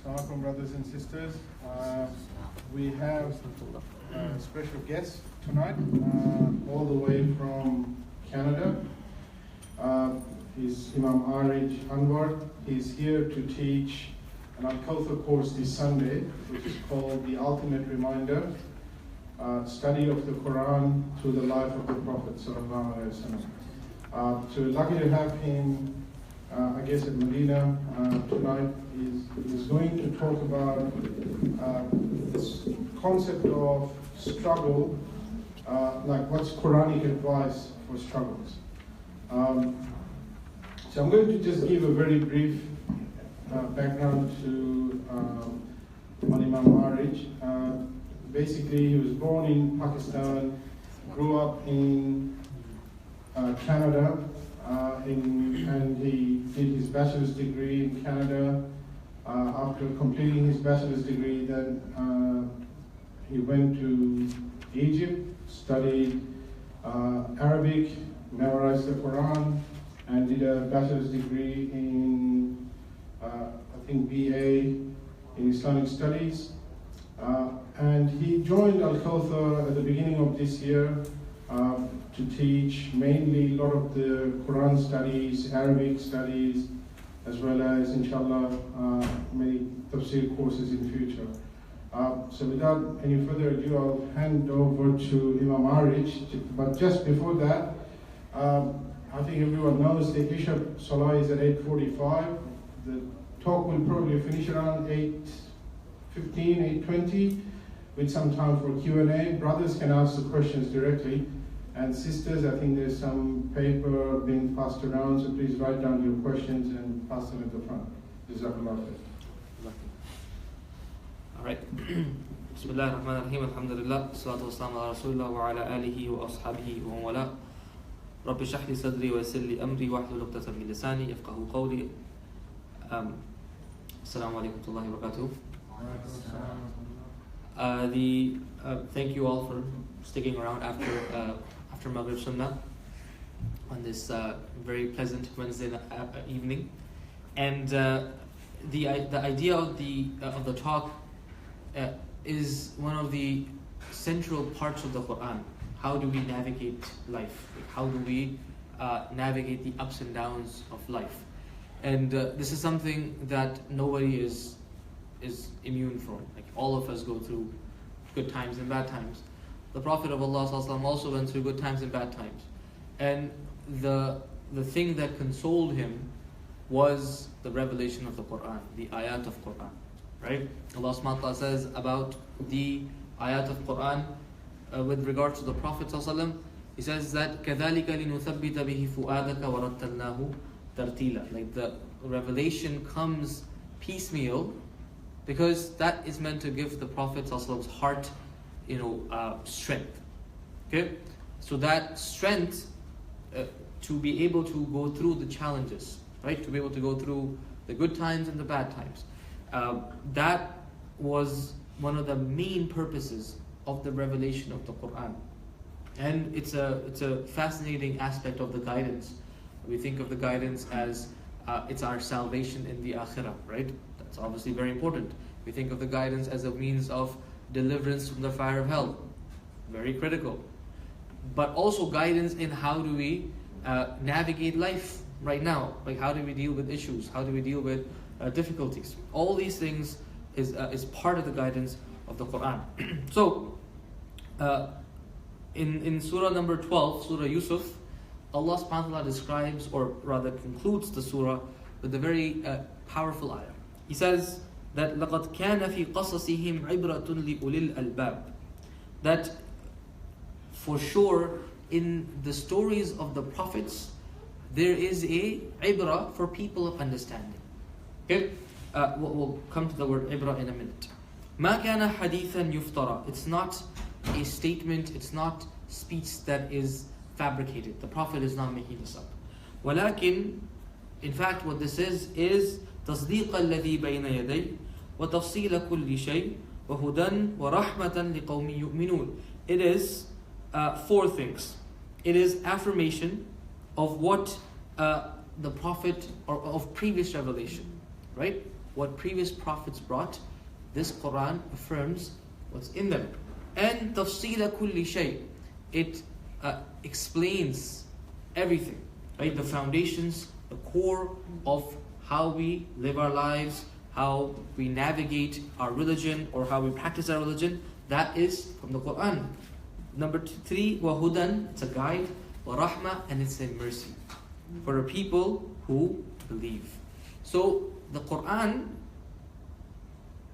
Assalamualaikum, brothers and sisters. We have a special guest tonight, all the way from Canada. He's Imam Aarij Anwer. He's here to teach an Al-Kawthar course this Sunday, which is called The Ultimate Reminder, Study of the Qur'an through the life of the Prophet Sallallahu Alaihi Wasallam. So lucky to have him, I guess at Madinah tonight. He's going to talk about this concept of struggle, like what's Quranic advice for struggles. So I'm going to just give a very brief background to Imam Aarij. Basically, he was born in Pakistan, grew up in Canada, and he did his bachelor's degree in Canada. After completing his bachelor's degree, then he went to Egypt, studied Arabic, memorized the Qur'an, and did a bachelor's degree in, I think, BA in Islamic Studies. And he joined Al-Kawthar at the beginning of this year to teach mainly a lot of the Quran studies, Arabic studies, as well as, inshallah, many tafsir courses in the future. So without any further ado, I'll hand over to Imam Aarij. But just before that, I think everyone knows the Isha Salah is at 8:45. The talk will probably finish around 8:15, 8:20, with some time for Q&A. Brothers can ask the questions directly. And sisters, I think there's some paper being passed around, so please write down your questions and pass them at the front. Jazakallah khair. All right. Bismillah ar-Rahman ar-Rahim. Alhamdulillah. Salatu wassalamu ala Rasulillah wa ala alihi wa ashabihi wa wala. Rabbi shrah li sadri wa yassir li amri wahlul 'uqdatan min lisani yafqahu qawli. Assalamu alaikum wa rahmatullahi wa barakatuh. Thank you all for sticking around after Maghrib Sunnah on this very pleasant Wednesday evening. And the idea of the talk is one of the central parts of the Qur'an. How do we navigate life? How do we navigate the ups and downs of life? And this is something that nobody is immune from. Like, all of us go through good times and bad times. The Prophet of Allah also went through good times and bad times. And the thing that consoled him was the revelation of the Qur'an, the ayat of Qur'an. Right? Allah subhanahu wa ta'ala says about the ayat of Qur'an with regard to the Prophet ﷺ, He says that كَذَلِكَ لِنُثَبِّتَ بِهِ فُؤَادَكَ وَرَتَّلْنَاهُ تَرْتِيلًا. Like, the revelation comes piecemeal, because that is meant to give the Prophet's heart, strength. Okay, so that strength to be able to go through the challenges, right? To be able to go through the good times and the bad times. That was one of the main purposes of the revelation of the Qur'an, and it's a fascinating aspect of the guidance. We think of the guidance as it's our salvation in the akhirah, right? That's obviously very important. We think of the guidance as a means of deliverance from the fire of hell, very critical. But also guidance in how do we navigate life right now, like how do we deal with issues, how do we deal with difficulties. All these things is part of the guidance of the Qur'an. So in surah number 12, Surah Yusuf, Allah subhanahu wa ta'ala describes, or rather concludes the surah with a very powerful ayah. He says that لَقَدْ كَانَ فِي قَصَصِهِمْ عِبْرَةٌ لِأُولِي الْأَلْبَابِ. That for sure in the stories of the prophets there is a ibrah for people of understanding. Okay, we'll come to the word ibrah in a minute. مَا كَانَ حَدِيثًا يُفْتَرَى. It's not a statement, it's not speech that is fabricated. The Prophet is not making this up. وَلَكِنْ, in fact, what this is تَصْدِيقَ الَّذِي بَيْنَ يَدَيْهِ وَتَفْصِيلَ كُلِّ شَيْءٍ وَهُدًى وَرَحْمَةً لِقَوْمٍ يُؤْمِنُونَ. It is four things. It is affirmation of what the Prophet, or of previous revelation, right? what previous prophets brought, this Qur'an affirms what's in them. And tafsila kulli shay, it explains everything, right? The foundations, the core of how we live our lives, how we navigate our religion or how we practice our religion, that is from the Qur'an. Number 3, wahudan, it's a guide, wa rahma, and it's a mercy for the people who believe. So the Qur'an,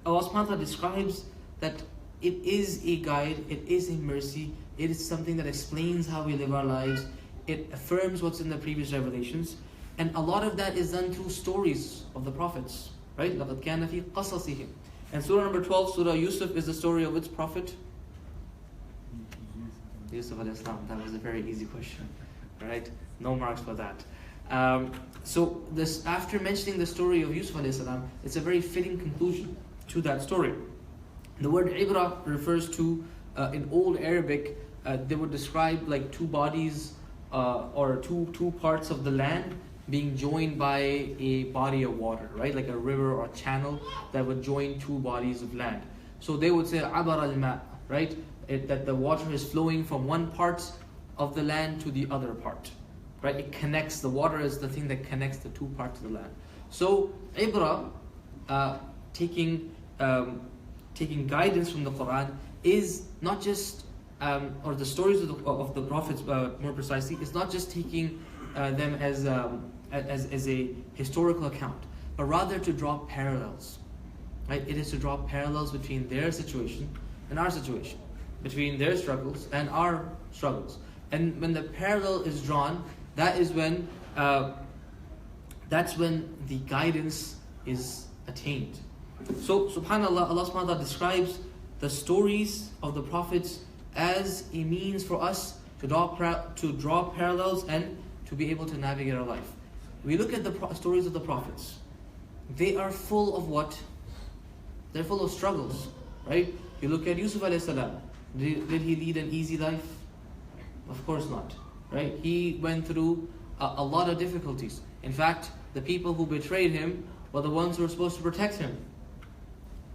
Allah subhanahu wa ta'ala describes that it is a guide, it is a mercy, it is something that explains how we live our lives, it affirms what's in the previous revelations, and a lot of that is done through stories of the prophets, right? لَقَدْ كَانَ فِي قَصَصِهِمْ. And surah number 12, Surah Yusuf, is the story of its prophet? Yusuf alayhi salam. That was a very easy question, right? No marks for that. So this, after mentioning the story of Yusuf alayhi salam, it's a very fitting conclusion to that story. The word ibra refers to, in old Arabic, they would describe like two bodies or two parts of the land being joined by a body of water, right? Like a river or a channel that would join two bodies of land. So they would say abar al-ma, right? That the water is flowing from one part of the land to the other part, right? It connects, the water is the thing that connects the two parts of the land. So ibra, taking guidance from the Qur'an, is not just, or the stories of the prophets, more precisely, it's not just taking them as a historical account, but rather to draw parallels, right? It is to draw parallels between their situation and our situation, between their struggles and our struggles. And when the parallel is drawn, that is when that's when the guidance is attained. So subhanallah, Allah subhanahu wa ta'ala describes the stories of the prophets as a means for us to draw parallels and to be able to navigate our life. We look at the stories of the prophets. They are full of what? They're full of struggles, right? You look at Yusuf alayhi salam. Did he lead an easy life? Of course not, right? He went through a lot of difficulties. In fact, the people who betrayed him were the ones who were supposed to protect him.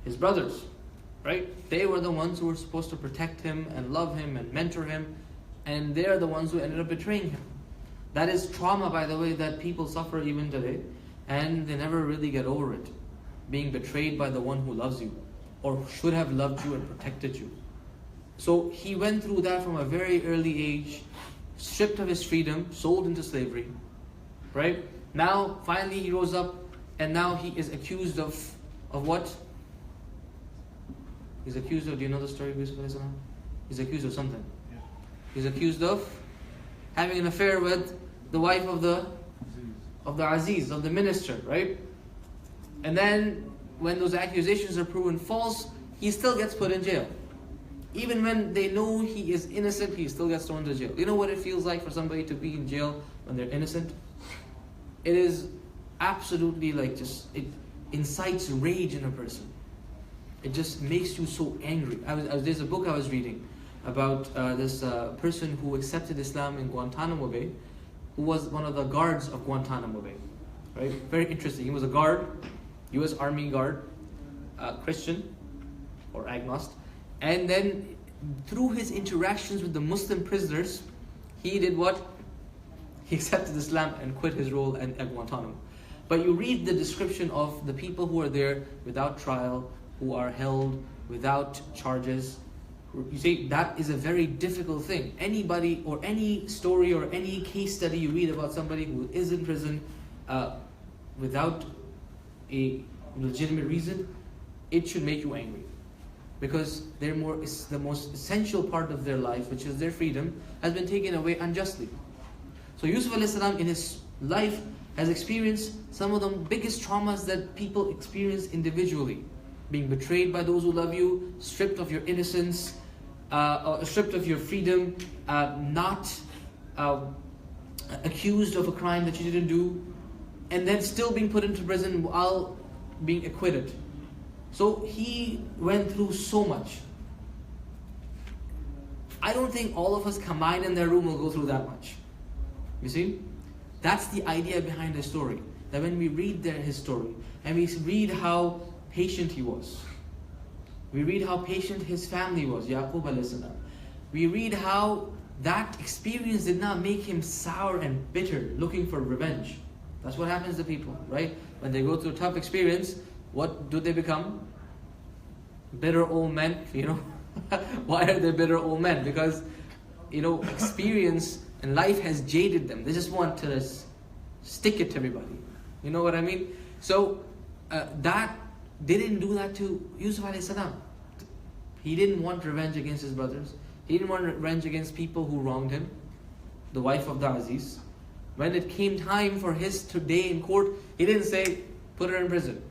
His brothers, right? They were the ones who were supposed to protect him and love him and mentor him, and they're the ones who ended up betraying him. That is trauma, by the way, that people suffer even today, and they never really get over it. Being betrayed by the one who loves you, or should have loved you and protected you. So he went through that from a very early age, stripped of his freedom, sold into slavery, right? Now, finally he rose up, and now he is accused of what? He's accused of, do you know the story of Yusuf alayhi salam? He's accused of something. Yeah. He's accused of having an affair with the wife of the Aziz, of the minister, right? And then when those accusations are proven false, he still gets put in jail. Even when they know he is innocent, he still gets thrown into jail. You know what it feels like for somebody to be in jail when they're innocent? It is absolutely like it incites rage in a person. It just makes you so angry. There's a book I was reading about this person who accepted Islam in Guantanamo Bay, who was one of the guards of Guantanamo Bay. Right? Very interesting. He was a guard, U.S. Army guard, Christian or agnostic. And then through his interactions with the Muslim prisoners, he did what? He accepted Islam and quit his role at Guantanamo. But you read the description of the people who are there without trial, who are held without charges. You see, that is a very difficult thing. Anybody or any story or any case study you read about somebody who is in prison without a legitimate reason, it should make you angry. Because the most essential part of their life, which is their freedom, has been taken away unjustly. So Yusuf alayhi salam in his life has experienced some of the biggest traumas that people experience individually. Being betrayed by those who love you, stripped of your innocence, stripped of your freedom, not accused of a crime that you didn't do, and then still being put into prison while being acquitted. So he went through so much. I don't think all of us combined in their room will go through that much. You see? That's the idea behind the story. that when we read his story, and we read how patient he was, we read how patient his family was, Yaqub alayhi salam, we read how that experience did not make him sour and bitter, looking for revenge. That's what happens to people, right? When they go through a tough experience, what do they become? Bitter old men, Why are they bitter old men? Because, experience and life has jaded them. They just want to stick it to everybody. You know what I mean? So, that they didn't do that to Yusuf alayhi salam. He didn't want revenge against his brothers. He didn't want revenge against people who wronged him, the wife of the Aziz. When it came time for his day in court, he didn't say, put her in prison.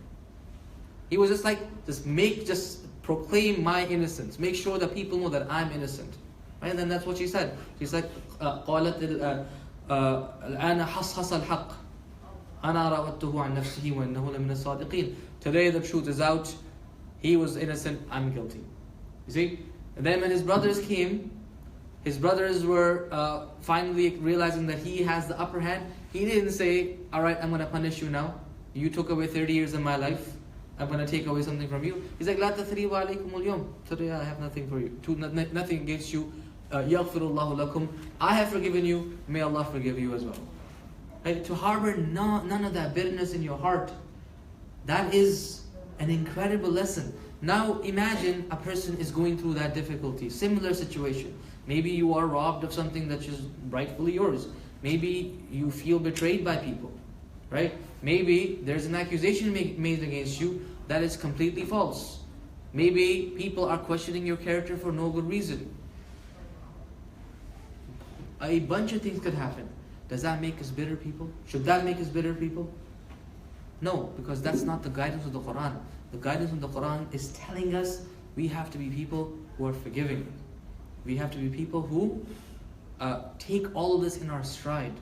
He was just like, just proclaim my innocence. Make sure that people know that I'm innocent. Right? And then that's what she said. She's like, قالت الآن حصحص الحق أنا راودته عن نفسه وإنه لمن الصادقين. Today the truth is out. He was innocent. I'm guilty. You see? And then when his brothers came, his brothers were finally realizing that he has the upper hand. He didn't say, alright, I'm going to punish you now. You took away 30 years of my life. I'm going to take away something from you. He's like, لا تثريب عليكم اليوم. Today I have nothing for you. Nothing against you. يغفر الله لكم. I have forgiven you. May Allah forgive you as well. Right? To harbor none of that bitterness in your heart, that is an incredible lesson. Now imagine a person is going through that difficulty, similar situation. Maybe you are robbed of something that is rightfully yours. Maybe you feel betrayed by people, right? Maybe there's an accusation made against you that is completely false. Maybe people are questioning your character for no good reason. A bunch of things could happen. Does that make us bitter people? Should that make us bitter people? No, because that's not the guidance of the Qur'an. The guidance of the Qur'an is telling us we have to be people who are forgiving. We have to be people who take all of this in our stride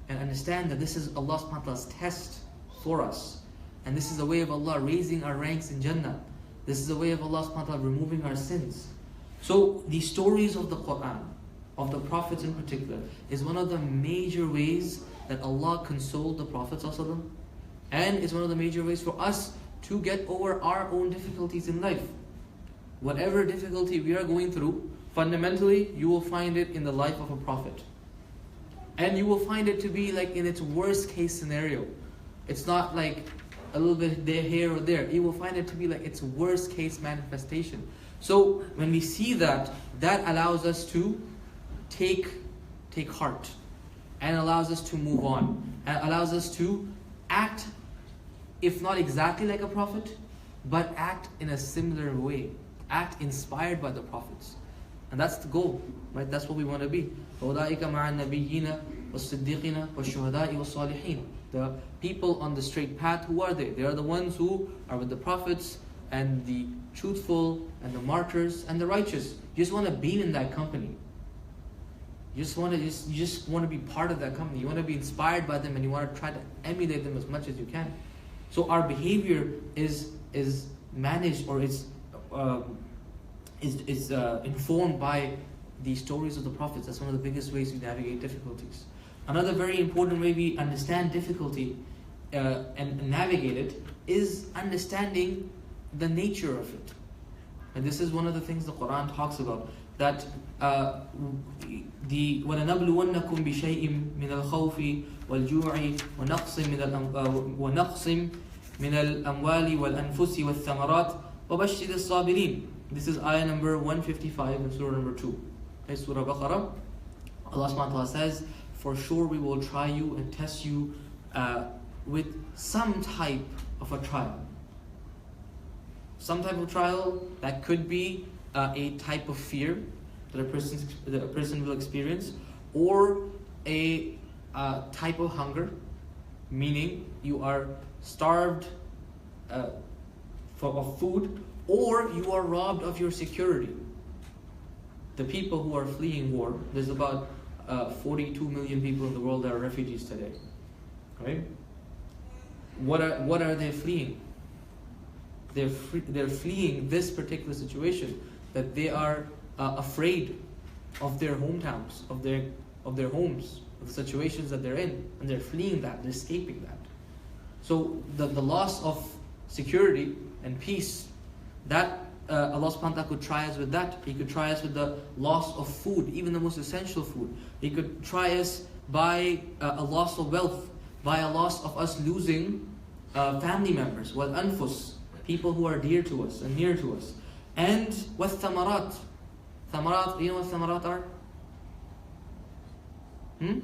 and understand that this is Allah subhanahu wa ta'ala's test for us. And this is a way of Allah raising our ranks in Jannah. This is a way of Allah subhanahu wa ta'ala removing our sins. So the stories of the Qur'an, of the prophets in particular, is one of the major ways that Allah consoled the Prophet ﷺ, and it's one of the major ways for us to get over our own difficulties in life. Whatever difficulty we are going through, fundamentally you will find it in the life of a prophet. And you will find it to be like in its worst case scenario. It's not like a little bit there, here or there. You will find it to be like its worst case manifestation. So when we see that, that allows us to take heart, and allows us to move on, and allows us to act, if not exactly like a prophet, but act in a similar way, act inspired by the prophets. And that's the goal, right? That's what we want to be. فَأُولَٰئِكَ مَعَ النَّبِيِّينَ وَالصِّدِّيقِينَ وَالشُّهَدَاءِ وَالصَّالِحِينَ. The people on the straight path, who are they? They are the ones who are with the prophets and the truthful and the martyrs and the righteous. You just want to be in that company. You just want to be part of that company. You want to be inspired by them, and you want to try to emulate them as much as you can. So our behavior is managed, or is informed by the stories of the prophets. That's one of the biggest ways we navigate difficulties. Another very important way we understand difficulty and navigate it is understanding the nature of it. And this is one of the things the Qur'an talks about, that وَلَنَبْلُوَنَّكُمْ بِشَيْءٍ مِنَ الْخَوْفِ وَالْجُوعِ وَنَقْصٍ مِنَ الْأَمْوَالِ وَالْأَنفُسِ وَالثَّمَرَاتِ وَبَشِّرِ الصَّابِرِينَ. This is ayah number 155 in surah number 2. In Surah Baqarah, Allah subhanahu wa ta'ala says, for sure we will try you and test you with some type of a trial. Some type of trial that could be a type of fear that a person will experience, or a type of hunger, meaning you are starved of food, or you are robbed of your security. The people who are fleeing war, there's about 42 million people in the world that are refugees today, right? What are they fleeing? They're fleeing this particular situation, that they are afraid of their hometowns, of their homes, of the situations that they're in, and they're fleeing that, they're escaping that. So the loss of security and peace, that Allah subhanahu wa ta'ala could try us with that. He could try us with the loss of food, even the most essential food. He could try us by a loss of wealth, by a loss of us losing family members, wal anfus, people who are dear to us and near to us. And with thamarat. Thamarat, you know what thamarat are? You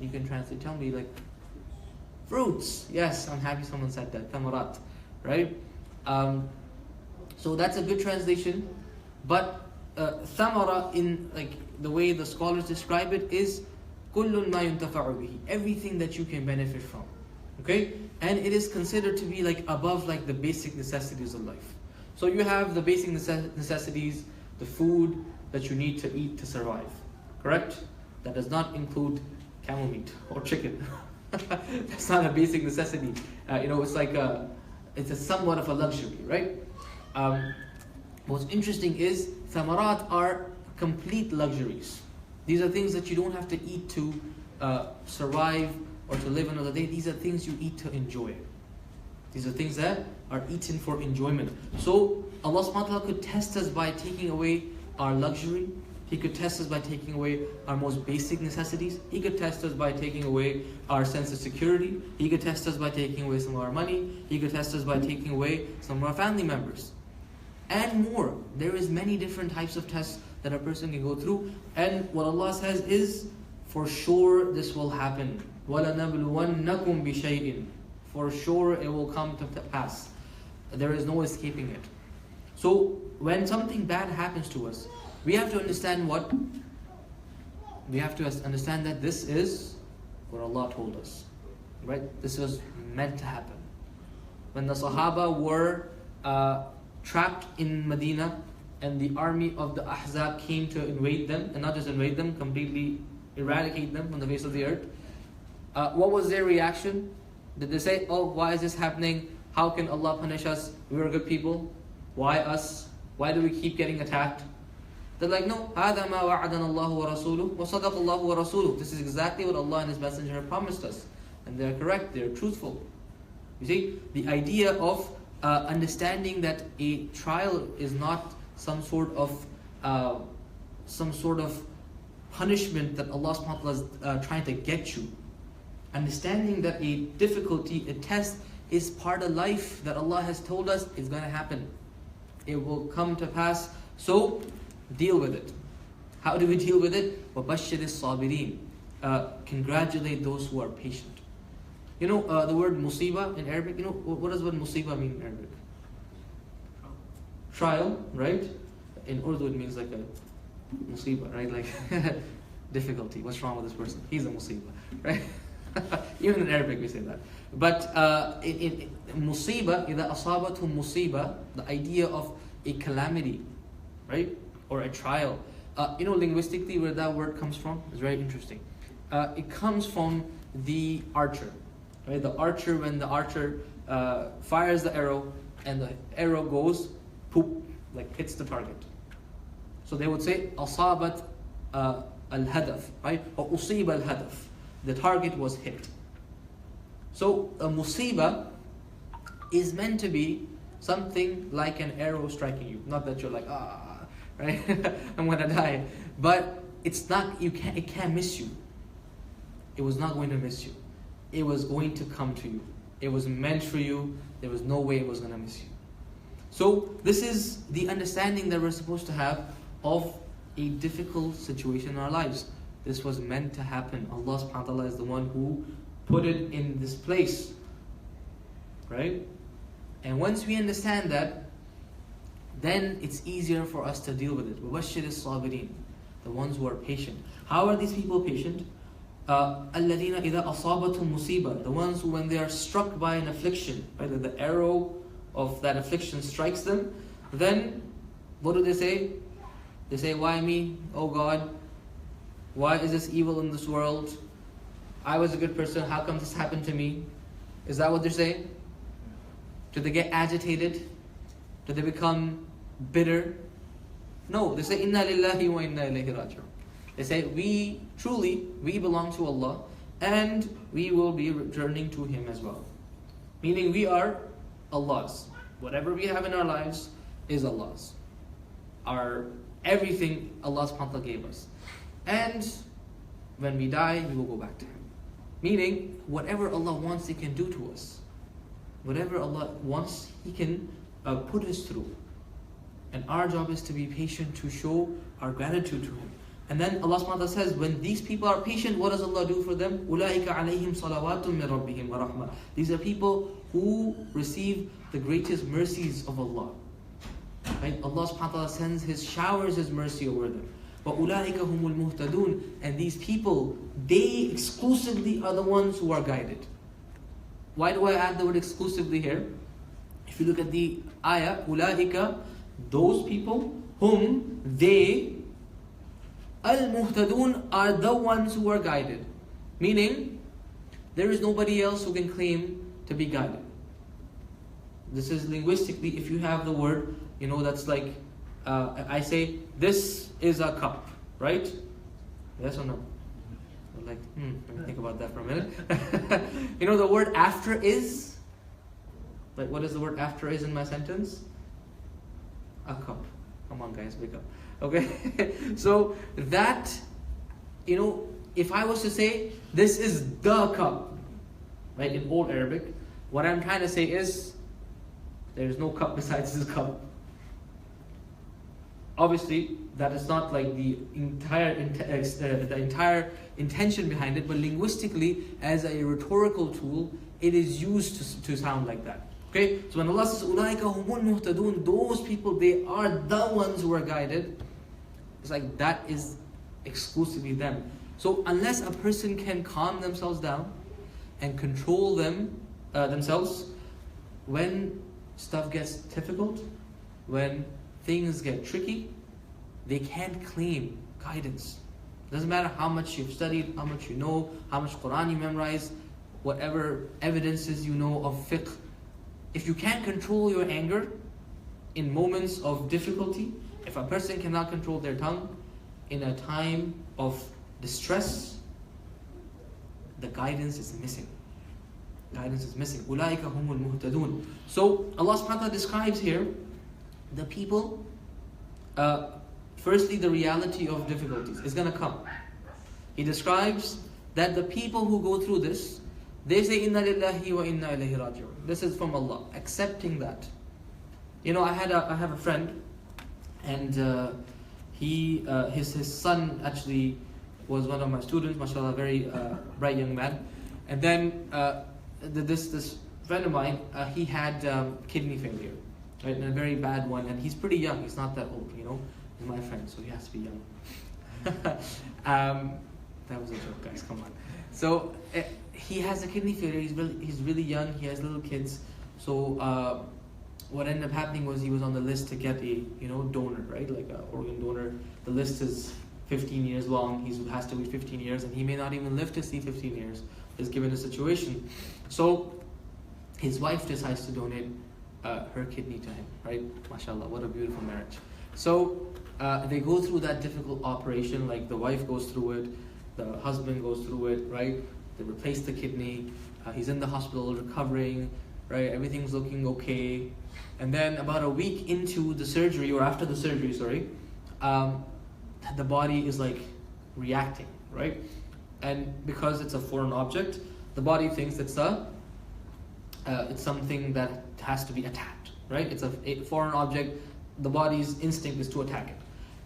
can translate, tell me, like, fruits. Yes, I'm happy someone said that, thamarat, right? So that's a good translation. But thamara, in like the way the scholars describe it, is kullun ma yuntafa'u bihi, everything that you can benefit from. Okay? And it is considered to be like above like the basic necessities of life. So you have the basic necessities, the food that you need to eat to survive. Correct? That does not include camel meat or chicken. That's not a basic necessity. It's like it's a somewhat of a luxury, right? What's interesting is thamarat are complete luxuries. These are things that you don't have to eat to survive or to live another day. These are things you eat to enjoy. These are things that are eaten for enjoyment. So Allah subhanahu wa ta'ala could test us by taking away our luxury. He could test us by taking away our most basic necessities. He could test us by taking away our sense of security. He could test us by taking away some of our money. He could test us by taking away some of our family members. And more. There is many different types of tests that a person can go through. And what Allah says is, for sure this will happen. وَلَنَبْلُوَنَّكُمْ بِشَيْءٍ. For sure it will come to pass. There is no escaping it. So when something bad happens to us, we have to understand what? We have to understand that this is what Allah told us. Right? This was meant to happen. When the Sahaba were trapped in Madinah and the army of the Ahzab came to invade them, and not just invade them, completely eradicate them from the face of the earth, what was their reaction? Did they say, oh, why is this happening? How can Allah punish us? We were good people. Why us? Why do we keep getting attacked? They're like, no, هَذَا مَا وَعَدَنَ اللَّهُ وَرَسُولُهُ وَصَدَقَ اللَّهُ وَرَسُولُهُ. This is exactly what Allah and His Messenger have promised us. And they're correct, they're truthful. You see, the idea of understanding that a trial is not some sort of punishment that Allah subhanahu wa ta'ala is trying to get you. Understanding that a difficulty, a test, is part of life that Allah has told us is going to happen. It will come to pass. So, deal with it. How do we deal with it? وَبَشِّرِ الصَّابِرِينَ. Congratulate those who are patient. You know the word musiba in Arabic? You know what does the word musiba mean in Arabic? Trial, right? In Urdu it means like a musiba, right? Like difficulty. What's wrong with this person? He's a musiba, right? Even in Arabic we say that. But in musiba, إِذَا أَصَابَتْهُ musiba, the idea of a calamity, right? Or a trial. Linguistically where that word comes from is very interesting. It comes from the archer. Right? The archer, when the archer fires the arrow and the arrow goes, poop, like hits the target. So they would say, أصابت الهدف, right? Or أصيب الهدف. The target was hit. So a musiba is meant to be something like an arrow striking you. Not that you're like, right? I'm gonna die. But it's not, it can't miss you. It was not going to miss you. It was going to come to you. It was meant for you. There was no way it was going to miss you. So this is the understanding that we're supposed to have of a difficult situation in our lives. This was meant to happen. Allah subhanahu wa ta'ala is the one who put it in this place. Right? And once we understand that, then it's easier for us to deal with it. وَبَشِّرِ الصَّابِرِينَ. The ones who are patient. How are these people patient? الَّذِينَ إِذَا أَصَابَتْهُمْ مُصِيبَةٌ. The ones who, when they are struck by an affliction, right, the arrow of that affliction strikes them, then what do they say? They say, why me? Oh God, why is this evil in this world? I was a good person, how come this happened to me? Is that what they're saying? Do they get agitated? Do they become bitter? No, they say, Inna lillahi wa inna ilayhi raji'un. They say, we belong to Allah, and we will be returning to Him as well. Meaning we are Allah's. Whatever we have in our lives is Allah's. Everything Allah subhanahu wa ta'ala gave us. And when we die, we will go back to Him. Meaning, whatever Allah wants, He can do to us. Whatever Allah wants, He can put us through. And our job is to be patient, to show our gratitude to Him. And then Allah subhanahu wa ta'ala says, when these people are patient, what does Allah do for them? أُولَٰئِكَ عَلَيْهِمْ صَلَوَاتٌ مِّن رَبِّهِمْ وَرَحْمَةٌ. These are people who receive the greatest mercies of Allah. Right? Allah subhanahu wa ta'ala sends His showers His mercy over them. وَأُولَٰئِكَ هُمُ الْمُهْتَدُونَ. And these people, they exclusively are the ones who are guided. Why do I add the word exclusively here? If you look at the ayah, أُولَٰئِكَ, those people, whom they, al-muhtadun, are the ones who are guided. Meaning, there is nobody else who can claim to be guided. This is linguistically, if you have the word, that's like, I say, this is a cup, right? Yes or no? I'm like, let me think about that for a minute. The word after is? Like, what is the word after is in my sentence? A cup. Come on guys, wake up. Okay? So that, if I was to say, this is the cup, right, in Old Arabic, what I'm trying to say is, there is no cup besides this cup. Obviously, that is not like the entire intention behind it, but linguistically, as a rhetorical tool, it is used to sound like that. Okay, so when Allah says, "Ulaika humul muhtadun," those people, they are the ones who are guided. It's like that is exclusively them. So unless a person can calm themselves down and control themselves, when stuff gets difficult, when things get tricky, they can't claim guidance. Doesn't matter how much you've studied, how much you know, how much Qur'an you memorize, whatever evidences you know of fiqh. If you can't control your anger in moments of difficulty, if a person cannot control their tongue in a time of distress, the guidance is missing. Guidance is missing. أُولَٰئِكَ هُمُ الْمُهْتَدُونَ. So Allah subhanahu wa ta'ala describes here the people, firstly the reality of difficulties is going to come. He describes that the people who go through this, they say, "Inna lillahi wa inna ilayhi raji'un." This is from Allah, accepting that. I have a friend, and his son actually was one of my students, mashallah, very bright young man. And then this friend of mine, he had kidney failure, right, and a very bad one, and he's pretty young. He's not that old, He's my friend, so he has to be young. That was a joke, guys. Come on. So he has a kidney failure. He's really young. He has little kids. So what ended up happening was he was on the list to get a donor, right, like an organ donor. The list is 15 years long. He has to wait 15 years, and he may not even live to see 15 years. Is given a situation. So his wife decides to donate her kidney to him, right? MashaAllah, what a beautiful marriage. So they go through that difficult operation, like the wife goes through it, the husband goes through it, right? They replace the kidney, he's in the hospital recovering, right? Everything's looking okay. And then about a week into the surgery, or after the surgery, the body is like reacting, right? And because it's a foreign object, the body thinks it's something that has to be attacked, right? It's a foreign object. The body's instinct is to attack it,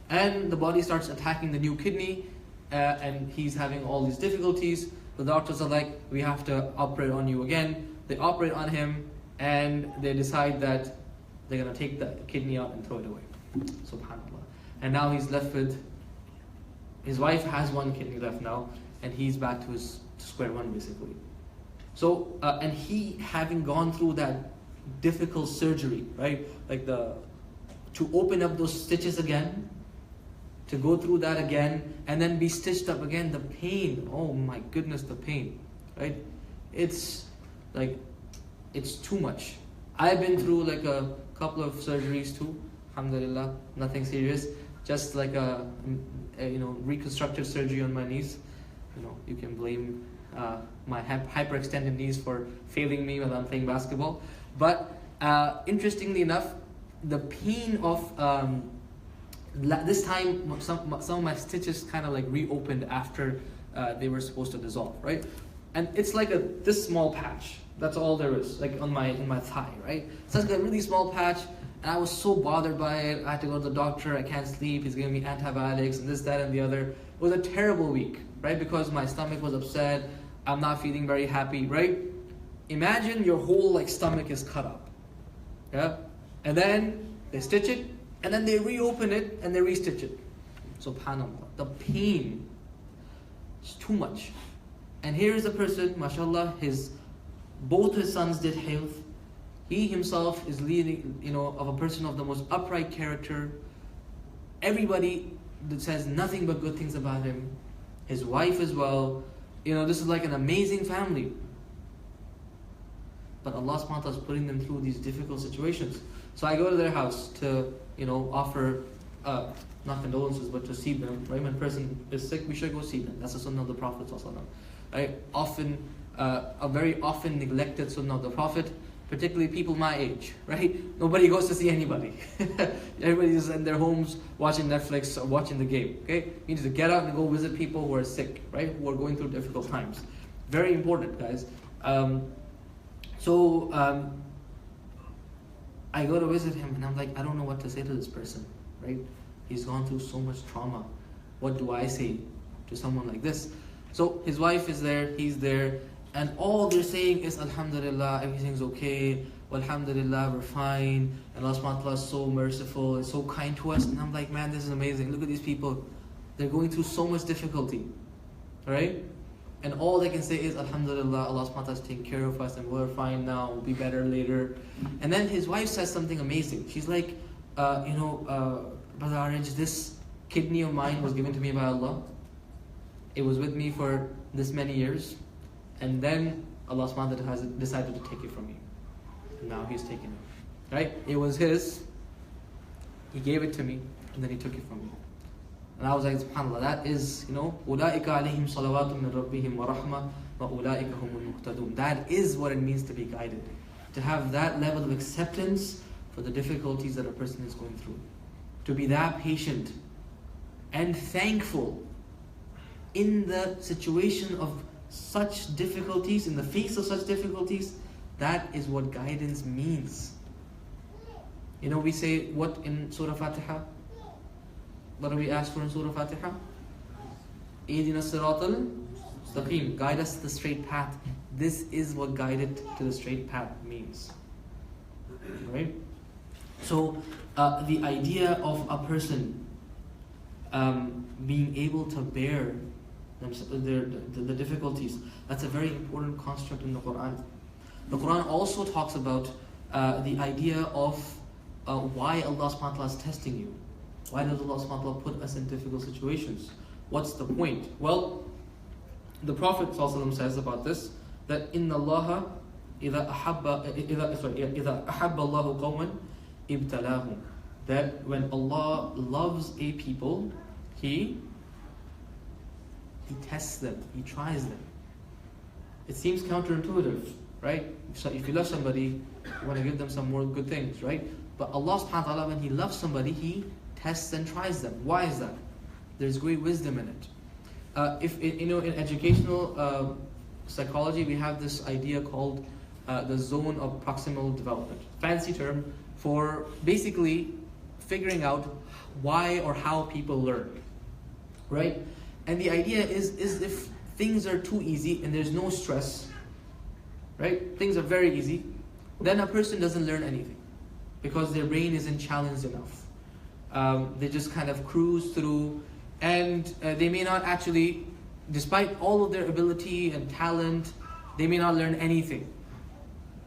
and the body starts attacking the new kidney, and he's having all these difficulties. The doctors are like, "We have to operate on you again." They operate on him, and they decide that they're gonna take the kidney out and throw it away. Subhanallah. And now he's left with, his wife has one kidney left now, and he's back to his square one basically. So, and he having gone through that difficult surgery, right? Like to open up those stitches again, to go through that again, and then be stitched up again, the pain, oh my goodness, the pain, right? It's like, it's too much. I've been through like a couple of surgeries too, alhamdulillah, nothing serious, just like a reconstructive surgery on my knees. You can blame my hyperextended knees for failing me when I'm playing basketball. But interestingly enough, the pain of this time, some of my stitches kind of like reopened after they were supposed to dissolve, right? And it's like this small patch. That's all there is, like in my thigh, right? So it's like a really small patch, and I was so bothered by it. I had to go to the doctor. I can't sleep. He's giving me antibiotics and this, that, and the other. It was a terrible week, right? Because my stomach was upset. I'm not feeling very happy, right? Imagine your whole like stomach is cut up, yeah, and then they stitch it, and then they reopen it and they restitch it. Subhanallah, the pain is too much. And here is a person, mashallah, both his sons did health. He himself is leading, of a person of the most upright character. Everybody that says nothing but good things about him. His wife as well. This is like an amazing family. But Allah subhanahu wa ta'ala is putting them through these difficult situations. So I go to their house to, offer, not condolences, but to see them. Right? When a person is sick, we should go see them. That's the sunnah of the Prophet sallallahu alaihi wasallam. Right? Often, a very often neglected sunnah of the Prophet, particularly people my age, right? Nobody goes to see anybody. Everybody's in their homes watching Netflix or watching the game, okay? You need to get out and go visit people who are sick, right? Who are going through difficult times. Very important, guys. I go to visit him and I'm like, I don't know what to say to this person, right? He's gone through so much trauma. What do I say to someone like this? So his wife is there, he's there, and all they're saying is Alhamdulillah, everything's okay, Alhamdulillah, we're fine, and Allah subhanahu wa ta'ala is so merciful and so kind to us. And I'm like, man, this is amazing. Look at these people. They're going through so much difficulty. Right? And all they can say is Alhamdulillah, Allah subhanahu wa ta'ala is taking care of us and we're fine now, we'll be better later. And then his wife says something amazing. She's like, Brother Aarij, this kidney of mine was given to me by Allah. It was with me for this many years, and then Allah subhanahu wa ta'ala has decided to take it from me. And now He's taken it. Right? It was His, He gave it to me, and then He took it from me. And I was like, subhanAllah, that is, أُولَٰئِكَ عَلَيْهِمْ صَلَوَاتٌ مِّن رَبِّهِمْ وَرَحْمَةٌ وَأُولَٰئِكَ هُمُ الْمُهْتَدُونَ. That is what it means to be guided. To have that level of acceptance for the difficulties that a person is going through. To be that patient and thankful in the situation of such difficulties, in the face of such difficulties. That is what guidance means. We say what in Surah Fatiha? What do we ask for in Surah Fatiha? Ihdina siratal mustaqim. Guide us to the straight path. This is what guided to the straight path means. Right? So, the idea of a person being able to bear the difficulties, that's a very important construct in the Qur'an. The Qur'an also talks about the idea of why Allah subhanahu wa ta'ala is testing you. Why does Allah subhanahu wa ta'ala put us in difficult situations? What's the point? Well, the Prophet ﷺ says about this, that inna Allah إِذَا أَحَبَّ اللَّهُ قَوْمًا إِبْتَلَاهُمْ. That when Allah loves a people, He tests them, He tries them. It seems counterintuitive, right? So if you love somebody, you want to give them some more good things, right? But Allah subhanahu wa ta'ala, when He loves somebody, He tests and tries them. Why is that? There's great wisdom in it. In educational psychology, we have this idea called the zone of proximal development. Fancy term for basically figuring out why or how people learn, right? And the idea is if things are too easy and there's no stress, right? Things are very easy, then a person doesn't learn anything because their brain isn't challenged enough. They just kind of cruise through, and they may not actually, despite all of their ability and talent, they may not learn anything.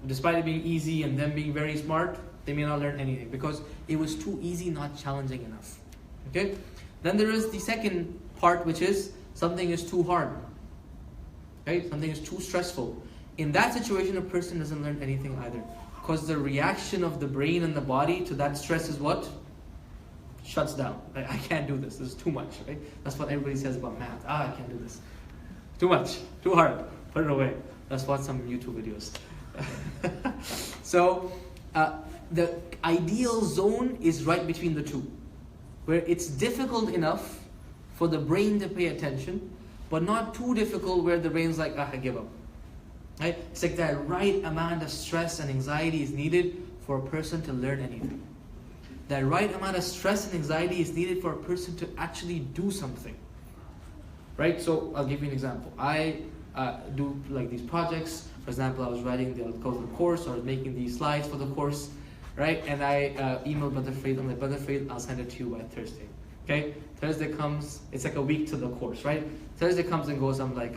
Despite it being easy and them being very smart, they may not learn anything because it was too easy, not challenging enough. Okay? Then there is the second part, which is something is too hard. Right? Something is too stressful. In that situation, a person doesn't learn anything either. Because the reaction of the brain and the body to that stress is what? Shuts down. Right? I can't do this. This is too much. Right? That's what everybody says about math. I can't do this. Too much, too hard. Put it away. Let's watch some YouTube videos. So, the ideal zone is right between the two, where it's difficult enough for the brain to pay attention, but not too difficult where the brain's like, I give up. Right? It's like that right amount of stress and anxiety is needed for a person to learn anything. That right amount of stress and anxiety is needed for a person to actually do something. Right? So I'll give you an example. I do like these projects. For example, I was writing the course, or I was making these slides for the course, right? And I emailed Brother Faith. I'm like, Brother Faith, I'll send it to you by Thursday. Okay? Thursday comes, it's like a week to the course, right? Thursday comes and goes, I'm like,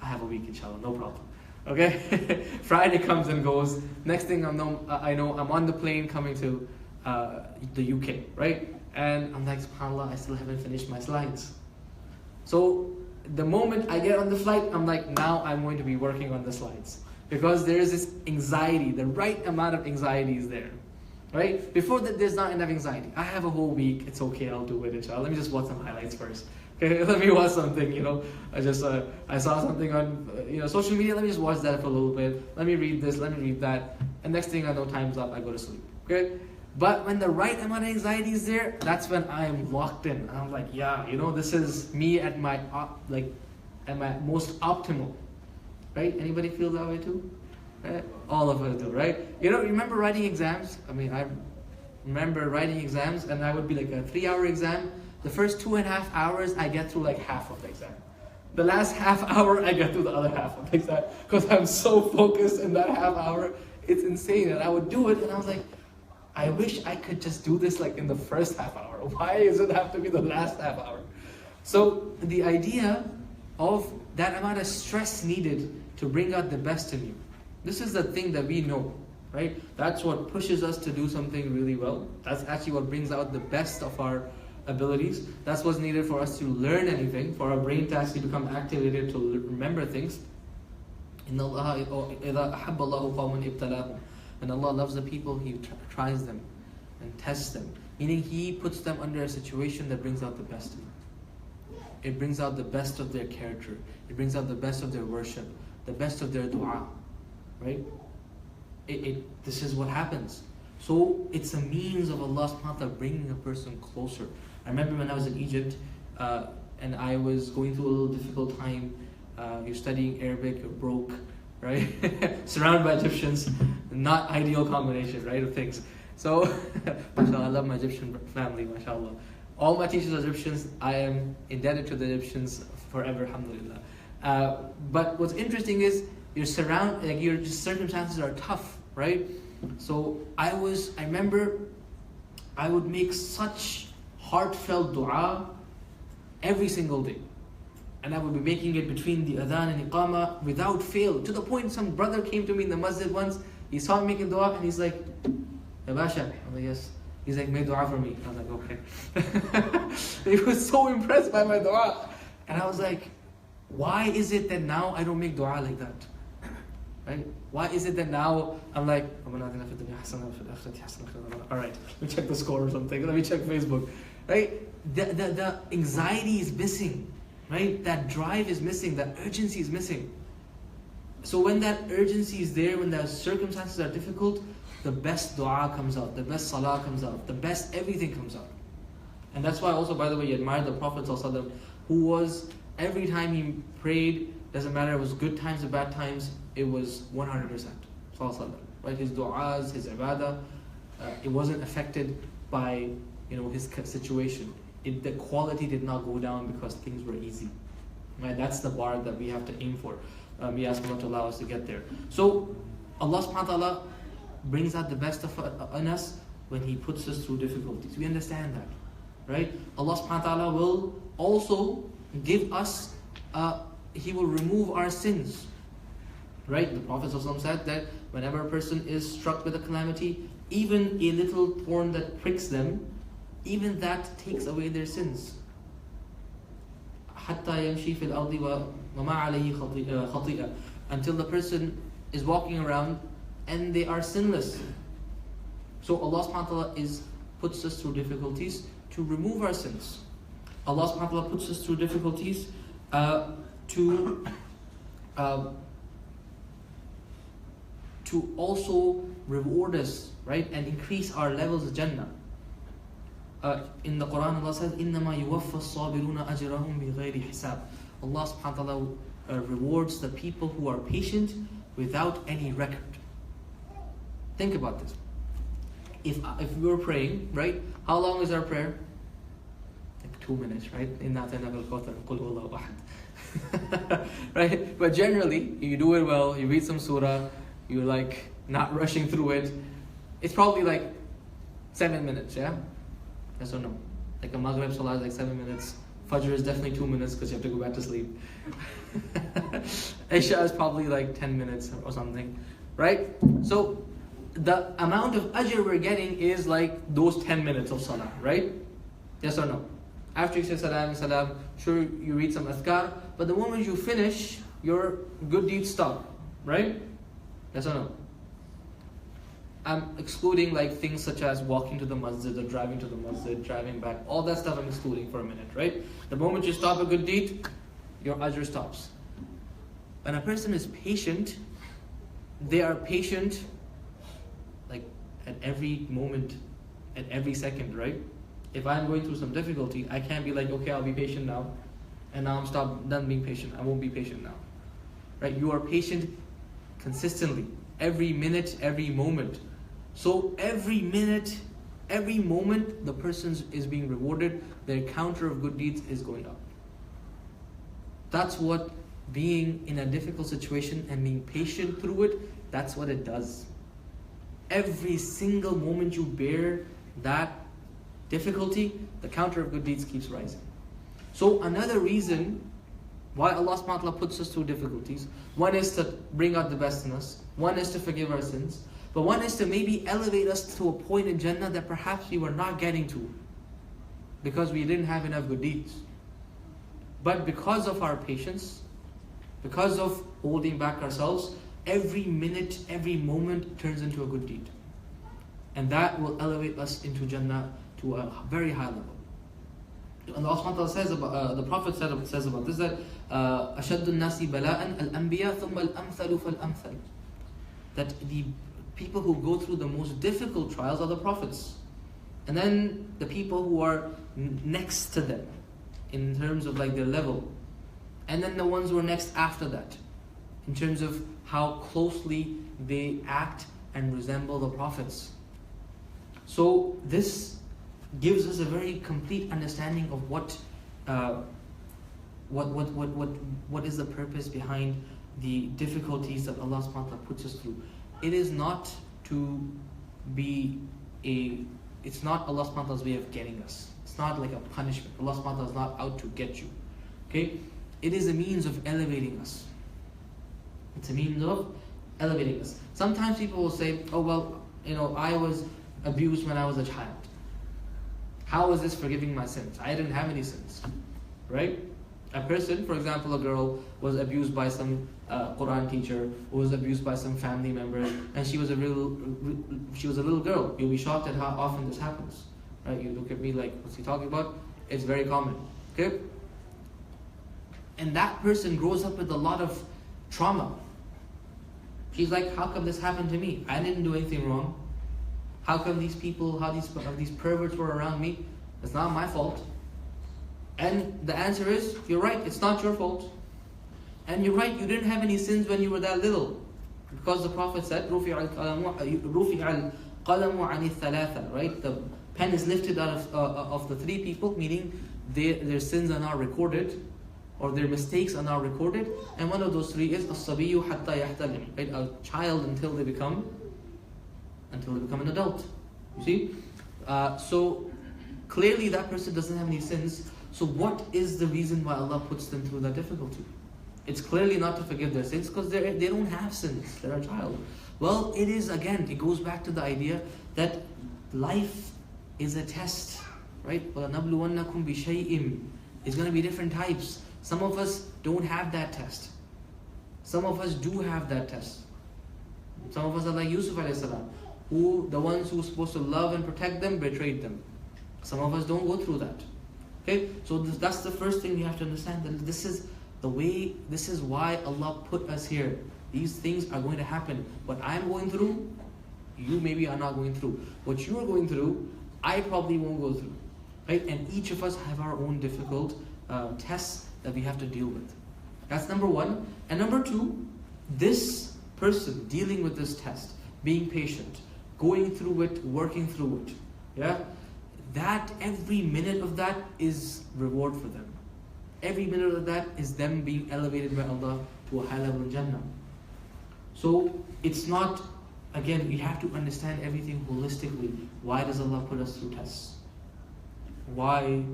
I have a week, inshallah, no problem. Okay? Friday comes and goes. Next thing I know, I'm on the plane coming to the UK, right? And I'm like, subhanAllah, I still haven't finished my slides. So the moment I get on the flight, I'm like, now I'm going to be working on the slides. Because there is this anxiety, the right amount of anxiety is there. Right? Before that, there's not enough anxiety. I have a whole week, it's okay, I'll do it, inshallah. Let me just watch some highlights first. Okay, let me watch something, I saw something on, social media, let me just watch that for a little bit. Let me read this, let me read that. And next thing I know, time's up, I go to sleep. Okay? But when the right amount of anxiety is there, that's when I am locked in. I'm like, yeah, this is me at my most optimal. Right? Anybody feel that way too? Right? All of us do, right? Remember writing exams? I remember writing exams, and I would be like a 3-hour exam. The first 2.5 hours, I get through like half of the exam. The last half hour, I get through the other half of the exam. Because I'm so focused in that half hour. It's insane. And I would do it, and I was like, I wish I could just do this like in the first half hour. Why does it have to be the last half hour? So the idea of that amount of stress needed to bring out the best in you. This is the thing that we know, right? That's what pushes us to do something really well. That's actually what brings out the best of our abilities. That's what's needed for us to learn anything, for our brain to actually become activated to remember things. When Allah loves the people, He tries them and tests them. Meaning He puts them under a situation that brings out the best in them. It brings out the best of their character. It brings out the best of their worship, the best of their dua. Right? This is what happens. So it's a means of Allah subhanahu wa ta'ala bringing a person closer. I remember when I was in Egypt, and I was going through a little difficult time. You're studying Arabic, you're broke, right? Surrounded by Egyptians, not ideal combination, right, of things. So, mashallah, I love my Egyptian family, mashallah. All my teachers are Egyptians. I am indebted to the Egyptians forever, alhamdulillah. But what's interesting is your circumstances are tough, right? So I remember I would make such heartfelt dua every single day. And I would be making it between the adhan and iqamah without fail. To the point some brother came to me in the masjid once, he saw me making dua and he's like, Ya Basha? I'm like, yes. He's like, make dua for me. I was like, okay. He was so impressed by my dua. And I was like, why is it that now I don't make dua like that? Right? Why is it that now I'm like, alright, let me check the score or something. Let me check Facebook. Right? The anxiety is missing. Right? That drive is missing. That urgency is missing. So when that urgency is there, when the circumstances are difficult, the best dua comes out, the best salah comes out, the best everything comes out. And that's why also, by the way, you admire the Prophet ﷺ, who was, every time he prayed, doesn't matter, it was good times or bad times, it was 100%. Right? His du'as, his ibadah, it wasn't affected by his situation. The quality did not go down because things were easy. Right? That's the bar that we have to aim for. We ask Allah to allow us to get there. So Allah subhanahu wa ta'ala brings out the best in us when He puts us through difficulties. We understand that. Right? Allah subhanahu wa ta'ala will also give us, He will remove our sins. Right? The Prophet ﷺ said that whenever a person is struck with a calamity, even a little thorn that pricks them, even that takes away their sins. حَتَّى يَمْشِي فِي الْأَرْضِ وَمَا عَلَيْهِ خَطِيئَةٌ, until the person is walking around and they are sinless. So Allah subhanahu wa ta'ala puts us through difficulties to remove our sins. Allah subhanahu wa ta'ala puts us through difficulties to to also reward us, right, and increase our levels of Jannah. In the Qur'an, Allah says, إِنَّمَا يُوَفَّ الصَّابِرُونَ أَجْرَهُمْ بِغَيْرِ حِسَابٍ. Allah subhanahu wa ta'ala rewards the people who are patient without any record. Think about this. If we were praying, right, how long is our prayer? Like 2 minutes, right? إِنَّا أَعْطَيْنَاكَ الْكَوْثَرَ قُلْ هُوَ اللَّهُ أَحَدٌ. Right? But generally, you do it well, you read some surah, you're like not rushing through it. It's probably like 7 minutes, yeah? Yes or no? Like a Maghrib Salah is like 7 minutes. Fajr is definitely 2 minutes because you have to go back to sleep. Isha is probably like 10 minutes or something, right? So the amount of ajr we're getting is like those 10 minutes of Salah, right? Yes or no? After you say salam, sure you read some azkar, but the moment you finish, your good deeds stop, right? Yes or no? I'm excluding like things such as walking to the masjid or driving to the masjid, driving back, all that stuff I'm excluding for a minute, right? The moment you stop a good deed, your ajr stops. When a person is patient, they are patient like at every moment, at every second, right? If I'm going through some difficulty, I can't be like, okay, I'll be patient now, and now I'm done being patient. I won't be patient now, right? You are patient consistently, every minute, every moment. So every minute, every moment, the person is being rewarded. Their counter of good deeds is going up. That's what being in a difficult situation and being patient through it, that's what it does. Every single moment you bear that difficulty, the counter of good deeds keeps rising. So another reason why Allah subhanahu wa ta'ala puts us through difficulties, one is to bring out the best in us, one is to forgive our sins, but one is to maybe elevate us to a point in Jannah that perhaps we were not getting to because we didn't have enough good deeds. But because of our patience, because of holding back ourselves, every minute, every moment turns into a good deed. And that will elevate us into Jannah to a very high level. And Allah subhanahu wa ta'ala says about, the Prophet says about this, that أَشَدُّ النَّاسِ بَلَاءً الْأَنْبِيَاء ثُمَّ الْأَمْثَلُ فَالْأَمْثَلُ. That the people who go through the most difficult trials are the prophets. And then the people who are next to them in terms of like their level. And then the ones who are next after that in terms of how closely they act and resemble the prophets. So this gives us a very complete understanding of what is the purpose behind the difficulties that Allah subhanahu wa ta'ala puts us through. It is not to be it's not Allah subhanahu wa ta'ala's way of getting us. It's not like a punishment. Allah subhanahu wa ta'ala is not out to get you. Okay? It is a means of elevating us. It's a means of elevating us. Sometimes people will say, oh well, I was abused when I was a child. How is this forgiving my sins? I didn't have any sins. Right? A person, for example, a girl was abused by some Qur'an teacher, or was abused by some family member, and she was a little girl. You'll be shocked at how often this happens. Right? You look at me like, what's he talking about? It's very common. Okay? And that person grows up with a lot of trauma. She's like, how come this happened to me? I didn't do anything wrong. How come these people, these perverts were around me? It's not my fault. And the answer is, you're right, it's not your fault. And you're right, you didn't have any sins when you were that little. Because the Prophet said, رُفِعَ الْقَلَمُ عَنِ الثَّلَاثَ, right? The pen is lifted out of the three people, meaning their sins are now recorded, or their mistakes are now recorded. And one of those three is الصَّبِيُّ حَتَّى يَحْتَلِمُ, right? A child until they become an adult. You see? So clearly that person doesn't have any sins. So what is the reason why Allah puts them through that difficulty? It's clearly not to forgive their sins because they don't have sins. They're a child. Well, it goes back to the idea that life is a test, right? وَلَنَبْلُوَنَّكُمْ بِشَيْءٍ. It's going to be different types. Some of us don't have that test. Some of us do have that test. Some of us are like Yusuf alayhi salam, who the ones who were supposed to love and protect them betrayed them. Some of us don't go through that. Okay, so that's the first thing we have to understand, that this is This is why Allah put us here. These things are going to happen. What I'm going through, you maybe are not going through. What you are going through, I probably won't go through. Right? And each of us have our own difficult tests that we have to deal with. That's number one. And number two, this person dealing with this test, being patient, going through it, working through it, yeah, that every minute of that is reward for them. Every minute of that is them being elevated by Allah to a high level in Jannah. So it's not, again, we have to understand everything holistically. Why does Allah put us through tests? Why?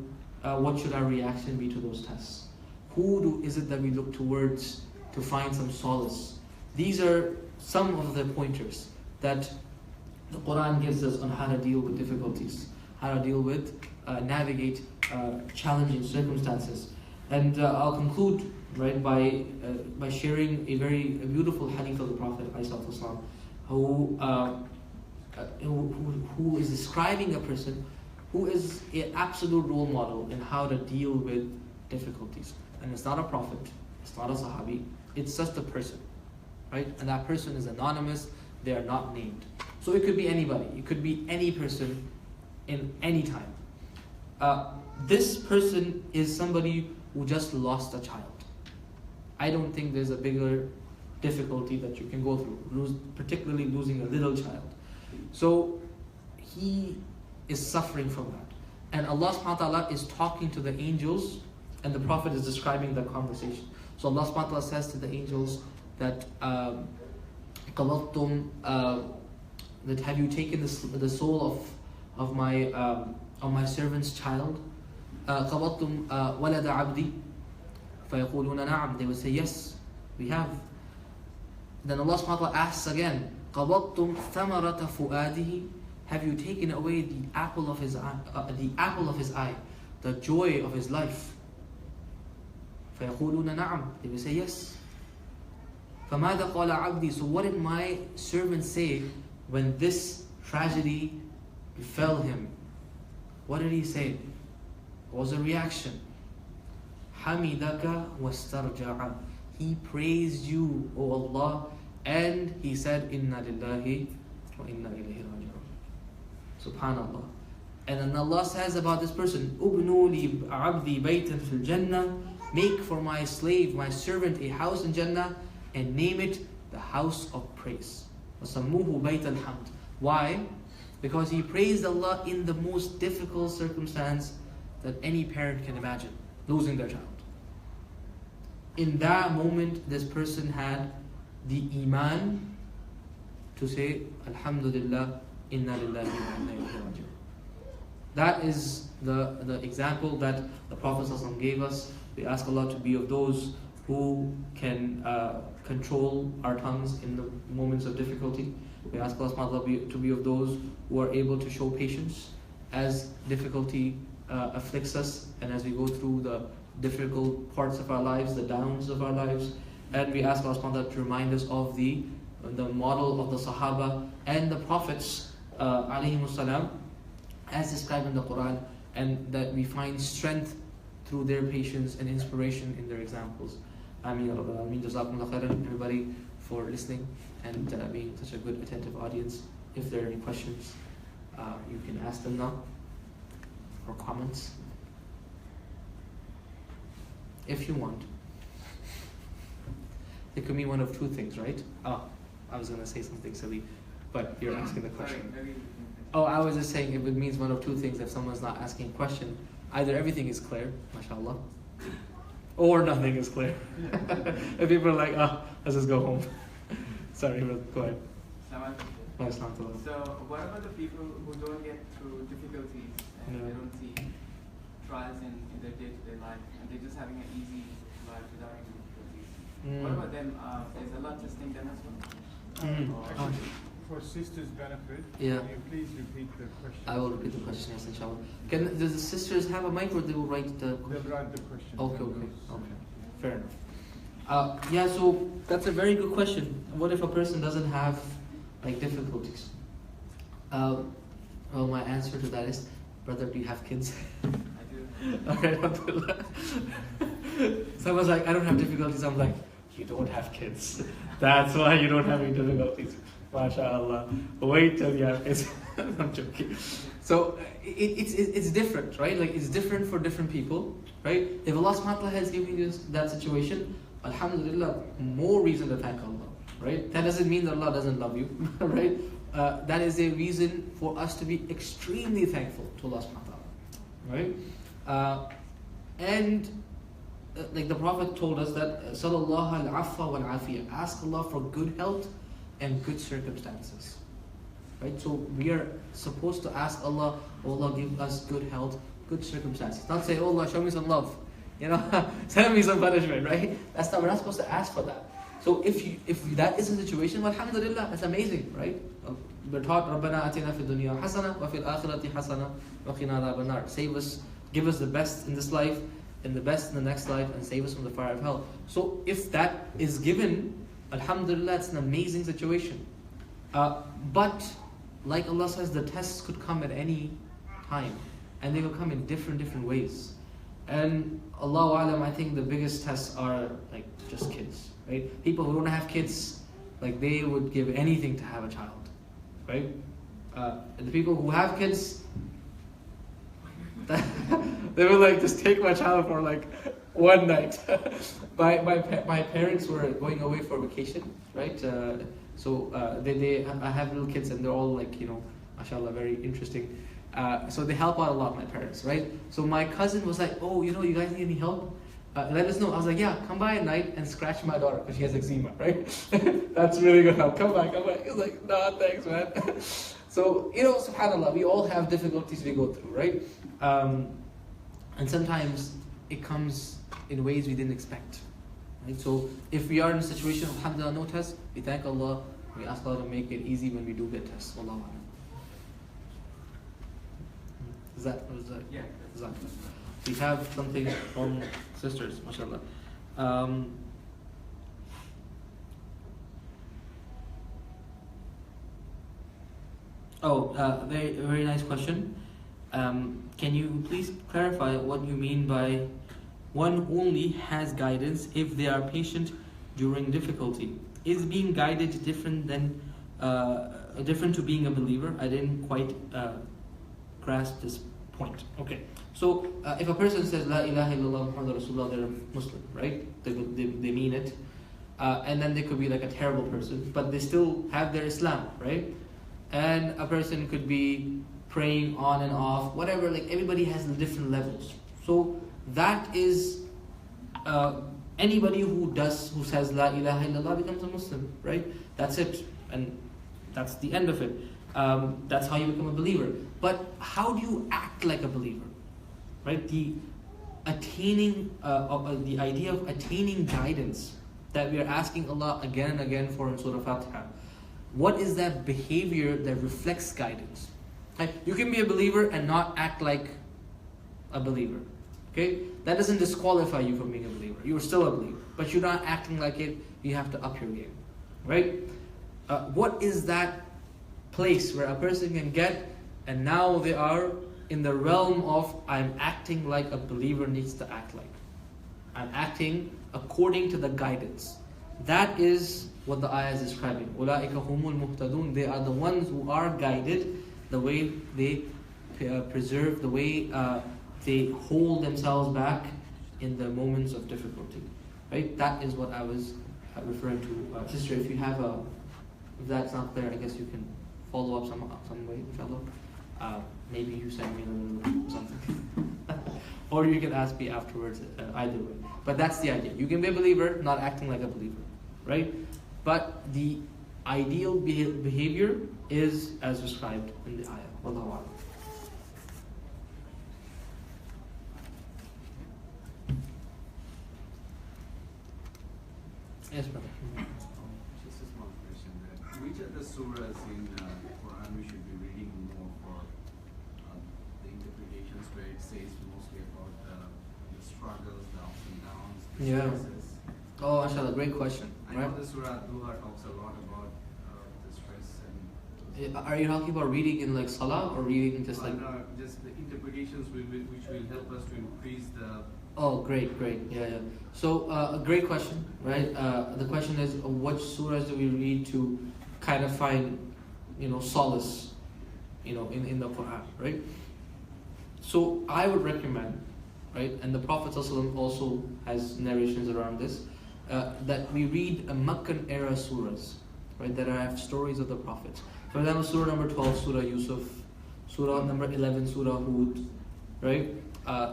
What should our reaction be to those tests? Who is it that we look towards to find some solace? These are some of the pointers that the Qur'an gives us on how to deal with difficulties, how to deal with, navigate challenging circumstances. And I'll conclude by sharing a very beautiful hadith of the Prophet ﷺ, who is describing a person who is an absolute role model in how to deal with difficulties. And it's not a prophet, it's not a sahabi, it's just a person, right? And that person is anonymous, they are not named. So it could be anybody, it could be any person in any time. This person is somebody who just lost a child. I don't think there's a bigger difficulty that you can go through, particularly losing a little child. So he is suffering from that. And Allah subhanahu wa ta'ala is talking to the angels, and the Prophet is describing the conversation. So Allah subhanahu wa ta'ala says to the angels that قَبَضْتُمْ that have you taken the soul of my servant's child? قَبَضْتُمْ وَلَدَ عَبْدِي فَيَقُولُونَ نَعَمْ. They will say, yes, we have. Then Allah subhanahu wa ta'ala asks again, قَبَضْتُمْ ثَمَرَةَ فُؤَادِهِ. Have you taken away the apple of his eye, the joy of his life? فَيَقُولُونَ نَعَمْ. They will say, yes. فَمَاذَا قَالَ عَبْدِي. So what did my servant say when this tragedy befell him? What did he say? What was the reaction? حَمِدَكَ وَاسْتَرْجَعَ. He praised you, O Allah, and he said, إِنَّا لِلَّهِ وَإِنَّا إِلَيْهِ رَاجِعُونَ. Subhanallah. And then Allah says about this person, أُبْنُوا لِي عَبْدِي بَيْتًا فِي الْجَنَّةِ. Make for my slave, my servant, a house in Jannah, and name it the house of praise. وَسَمُّوهُ بَيْتَ الْحَمْدِ. Why? Because he praised Allah in the most difficult circumstance that any parent can imagine, losing their child. In that moment, this person had the iman to say, Alhamdulillah, inna lillahi wa inna ilayhi raji'un. That is the example that the Prophet ﷺ gave us. We ask Allah to be of those who can control our tongues in the moments of difficulty. We ask Allah to be of those who are able to show patience as difficulty afflicts us, and as we go through the difficult parts of our lives, the downs of our lives. And we ask Allah to remind us of the model of the Sahaba and the Prophets ﷺ, as described in the Qur'an, and that we find strength through their patience and inspiration in their examples. Ameen ya Rabbal Alameen. Jazakumullah khairan, everybody, for listening and being such a good attentive audience. If there are any questions, you can ask them now, or comments, if you want. It could be one of two things, right? Oh, I was going to say something silly, but you're asking the question. Oh, I was just saying it means one of two things if someone's not asking a question. Either everything is clear, mashallah, or nothing is clear. If people are like, oh, let's just go home. Sorry, but go ahead. So, what about the people who don't get through difficulties and they don't see trials in their day-to-day life, and they're just having an easy life without any difficulties? What about them? Is Allah testing them as well? Actually, for sisters' benefit, yeah. Can you please repeat the question? I will repeat the question, yes, inshallah. Does the sisters have a mic, or they will write the question? They'll write the question. Okay. Fair enough. Yeah, so that's a very good question. What if a person doesn't have difficulties? Well, my answer to that is, brother, do you have kids? I do. Okay, alhamdulillah. Someone's like, I don't have difficulties. I'm like, you don't have kids. That's why you don't have any difficulties. MashaAllah. Wait till you have kids. I'm joking. So it's different, right? Like it's different for different people, right? If Allah subhanahu wa ta'ala has given you that situation, alhamdulillah, more reason to thank Allah, right? That doesn't mean that Allah doesn't love you, right? That is a reason for us to be extremely thankful to Allah subhanahu wa ta'ala, right? And like the Prophet told us that Sallallahu al-afwa wal-afiyah, ask Allah for good health and good circumstances. Right? So we are supposed to ask Allah, oh Allah, give us good health, good circumstances. Not say, oh Allah, show me some love. Send me some punishment, right? We're not supposed to ask for that. So if that is the situation, well, alhamdulillah, that's amazing, right? We're taught, رَبَّنَا أَتِنَا فِي الدُّنْيَا حَسَنَةً وَفِي الْآخِرَةِ حَسَنَةً وَقِنَا عَذَابَ النَّارِ. Save us, give us the best in this life, and the best in the next life, and save us from the fire of hell. So if that is given, alhamdulillah, it's an amazing situation. But like Allah says, the tests could come at any time, and they will come in different ways. And Allahu Alam, I think the biggest tests are like just kids, right? People who don't have kids, like they would give anything to have a child, right? And the people who have kids, they will like just take my child for like one night. My parents were going away for vacation, right? So I have little kids and they're all like, mashallah, very interesting. So they help out a lot, my parents, right? So my cousin was like, oh, you guys need any help? Let us know. I was like, yeah, come by at night and scratch my daughter because she has eczema, right? That's really good help. Come by. He was like, nah, thanks, man. So, subhanAllah, we all have difficulties we go through, right? And sometimes it comes in ways we didn't expect. Right? So if we are in a situation, alhamdulillah, no test, we thank Allah, we ask Allah to make it easy when we do get tests. Wallahu a'lam. Was that? Yeah. Exactly. We have something from sisters, mashallah. Very, very nice question. Can you please clarify what you mean by one only has guidance if they are patient during difficulty? Is being guided different to being a believer? I didn't quite grasp this point. Okay, so if a person says La ilaha illallah Muhammad Rasulullah, they're a Muslim, right? They mean it, and then they could be like a terrible person, but they still have their Islam, right? And a person could be praying on and off, whatever. Like everybody has the different levels. So that is anybody who says La ilaha illallah becomes a Muslim, right? That's it, and that's the end of it. That's how you become a believer. But how do you act like a believer, right? The idea of attaining guidance that we are asking Allah again and again for in Surah Fatiha. What is that behavior that reflects guidance? Right? You can be a believer and not act like a believer. Okay, that doesn't disqualify you from being a believer. You're still a believer, but you're not acting like it. You have to up your game, right? What is that place where a person can get, and now they are in the realm of I'm acting like a believer needs to act like. I'm acting according to the guidance. That is what the ayah is describing. أُولَٰئِكَ هُمُ الْمُهْتَدُونَ. They are the ones who are guided, the way they preserve, the way they hold themselves back in the moments of difficulty. Right? That is what I was referring to. Sister, if that's not there, I guess you can follow up some way, inshallah. Maybe you send me another link or something. Or you can ask me afterwards, either way. But that's the idea. You can be a believer, not acting like a believer. Right? But the ideal behavior is as described in the ayah. Wallahu a'lam. Yes, brother. Just a small question there. Which are the surahs in Qur'an we should be reading more for the interpretations where it says mostly about the struggles, the ups and downs, the stresses? Oh, mashallah, great question. I know the surah Duha talks a lot about the stress and... Are you talking about reading in like salah or reading just like... No, just the interpretations which will help us to increase the Oh, great. Yeah. So, a great question, right? The question is, what surahs do we read to kind of find, solace, in the Quran, right? So, I would recommend, right, and the Prophet ﷺ also has narrations around this, that we read a Meccan era surahs, right, that have stories of the Prophets. For example, Surah number 12, Surah Yusuf, Surah number 11, Surah Hud, right?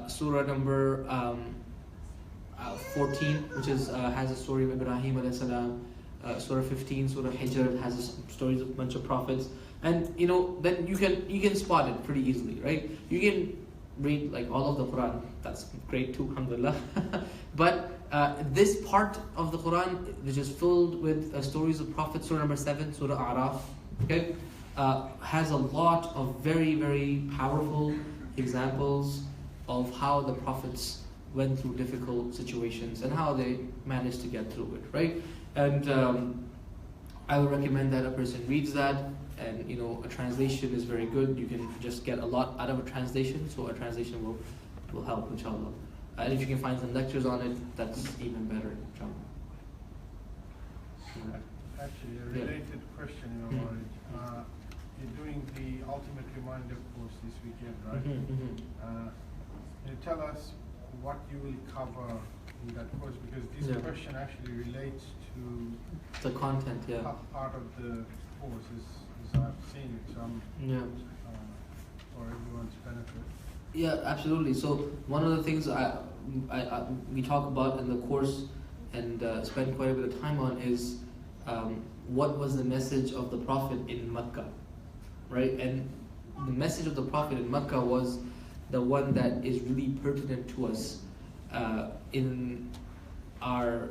Surah number 14, which is has a story of Ibrahim alayhi salam. Surah 15, Surah Hijr has stories of a bunch of prophets, and then you can spot it pretty easily, right? You can read like all of the Quran. That's great too, alhamdulillah. But this part of the Quran, which is filled with stories of prophets, Surah number 7, Surah Araf, okay, has a lot of very, very powerful examples of how the prophets went through difficult situations and how they managed to get through it, right? And I would recommend that a person reads that, and a translation is very good. You can just get a lot out of a translation, so a translation will help, inshallah. And if you can find some lectures on it, that's even better, inshallah. Actually, a related question, Aarij. You're doing the Ultimate Reminder course this weekend, right? Can you tell us what you will cover in that course? Because this question actually relates to the content, part of the course, as I've seen it. So for everyone's benefit. Yeah, absolutely. So one of the things we talk about in the course and spend quite a bit of time on is what was the message of the Prophet in Mecca, right? And the message of the Prophet in Mecca was the one that is really pertinent to us in the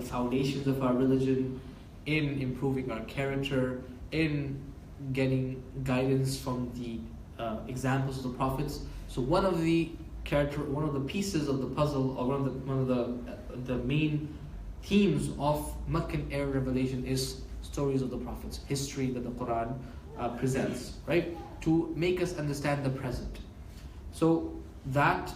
foundations of our religion, in improving our character, in getting guidance from the examples of the prophets. So one of the pieces of the puzzle, or one of the main themes of Meccan era revelation is stories of the prophets, history that the Qur'an presents, right? To make us understand the present. So that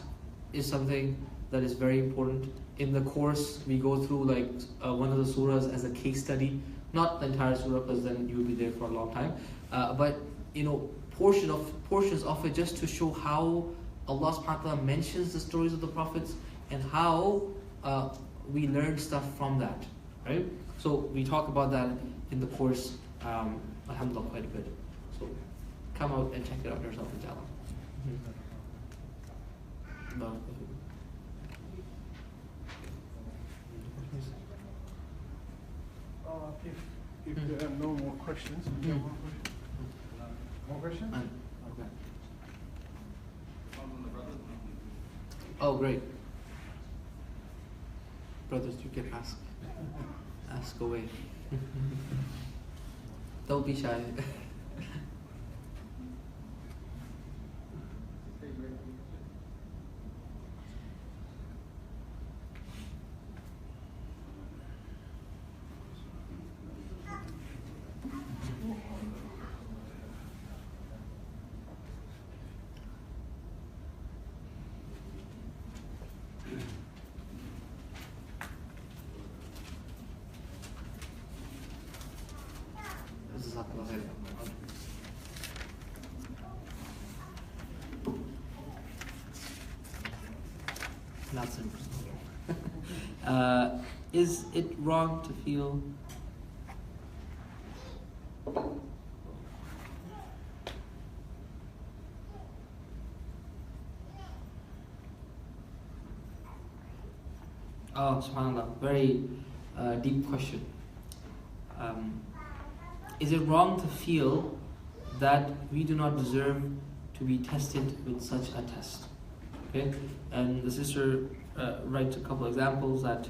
is something that is very important. In the course, we go through like one of the surahs as a case study, not the entire surah, because then you will be there for a long time. But portions of it, just to show how Allah subhanahu wa ta'ala mentions the stories of the prophets and how we learn stuff from that, right? So we talk about that in the course, alhamdulillah, quite a bit. So come out and check it out yourself, inshallah. If there are no more questions, we have one question. More questions? Okay. Oh, great. Brothers, you can ask away. Don't be shy. Not simple. Is it wrong to feel subhanAllah, very deep question. Is it wrong to feel that we do not deserve to be tested with such a test? Okay, and the sister writes a couple examples that,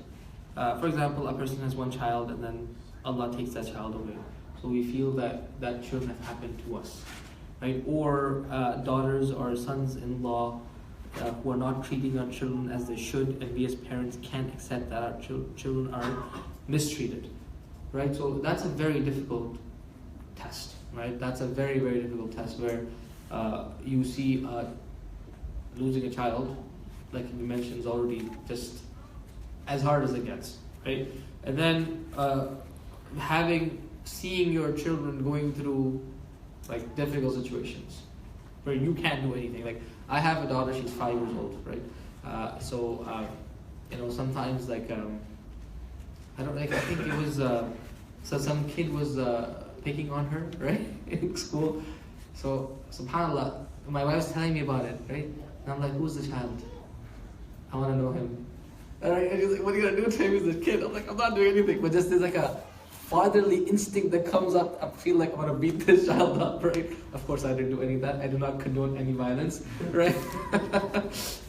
for example, a person has one child and then Allah takes that child away. So we feel that that shouldn't have happened to us, right? Or daughters or sons-in-law who are not treating our children as they should, and we as parents can't accept that our children are mistreated, right? So that's a very difficult test, right? That's a very, very difficult test where you see losing a child, like you mentioned, is already just as hard as it gets, right? And then seeing your children going through like difficult situations where you can't do anything. Like I have a daughter, she's 5 years old, right? Sometimes like I think it was so some kid was picking on her, right, in school. So subhanallah, my wife's telling me about it, right? And I'm like, who's the child? I want to know him. Alright, and she's like, what are you gonna do to him? He's a kid. I'm like, I'm not doing anything, but just there's like a fatherly instinct that comes up. I feel like I want to beat this child up, right? Of course, I didn't do any of that. I do not condone any violence, right?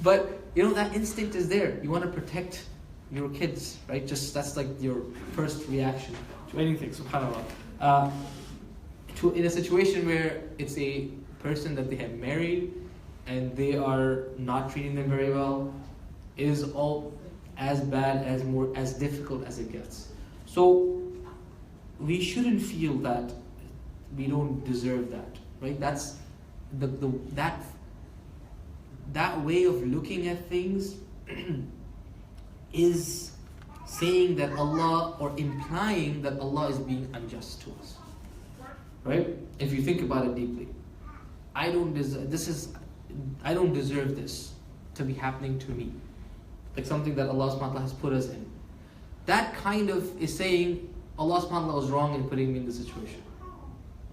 But that instinct is there. You want to protect your kids, right? Just that's like your first reaction to anything. Subhanallah. In a situation where it's a person that they have married and they are not treating them very well, is all as bad as difficult as it gets. So we shouldn't feel that we don't deserve that, right? That's that way of looking at things is saying that Allah, or implying that Allah is being unjust to us, right? If you think about it deeply, I don't deserve this to be happening to me, like something that Allah subhanahu wa ta'ala has put us in. That kind of is saying Allah subhanahu wa ta'ala was wrong in putting me in this situation.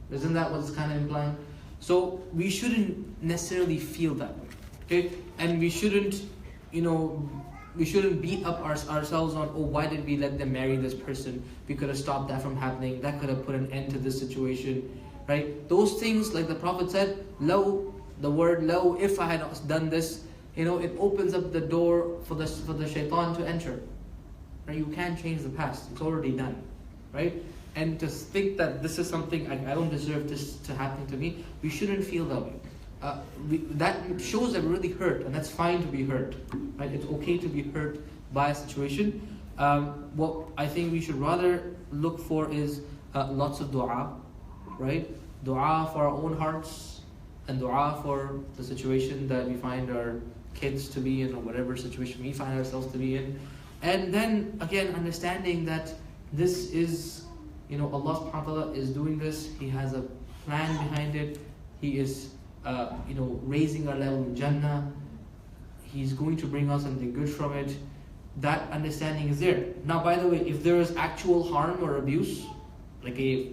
Isn't that what it's kind of implying? So we shouldn't necessarily feel that way, okay? And we shouldn't beat up ourselves on, why did we let them marry this person? We could have stopped that from happening. That could have put an end to this situation, right? Those things, like the Prophet said, the word law, if I had done this, it opens up the door for the shaitan to enter. Right? You can't change the past. It's already done, right? And to think that this is something I don't deserve this to happen to me, we shouldn't feel that way. That shows that we're really hurt, and that's fine to be hurt, right? It's okay to be hurt by a situation. What I think we should rather look for is lots of dua, right? Dua for our own hearts, and dua for the situation that we find our kids to be in, or whatever situation we find ourselves to be in. And then again, understanding that this is, Allah subhanahu wa ta'ala is doing this. He has a plan behind it. He is raising our level in Jannah. He's going to bring us something good from it. That understanding is there. Now, by the way, if there is actual harm or abuse, like a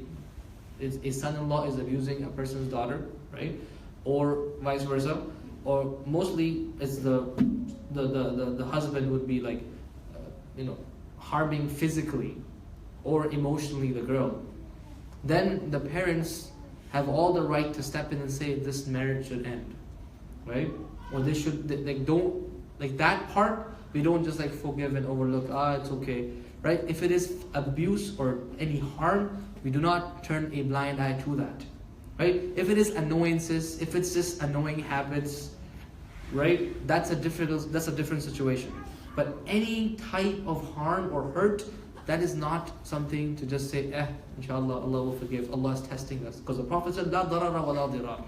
son-in-law is abusing a person's daughter, right? Or vice versa, or mostly it's the husband would be like, harming physically or emotionally the girl, then the parents have all the right to step in and say this marriage should end, right? Or they should, that part, we don't just forgive and overlook, it's okay, right? If it is abuse or any harm, we do not turn a blind eye to that, right? If it is annoyances, if it's just annoying habits, right? That's a different situation. But any type of harm or hurt, that is not something to just say, inshallah, Allah will forgive. Allah is testing us. Because the Prophet said, La darara wa la dirar.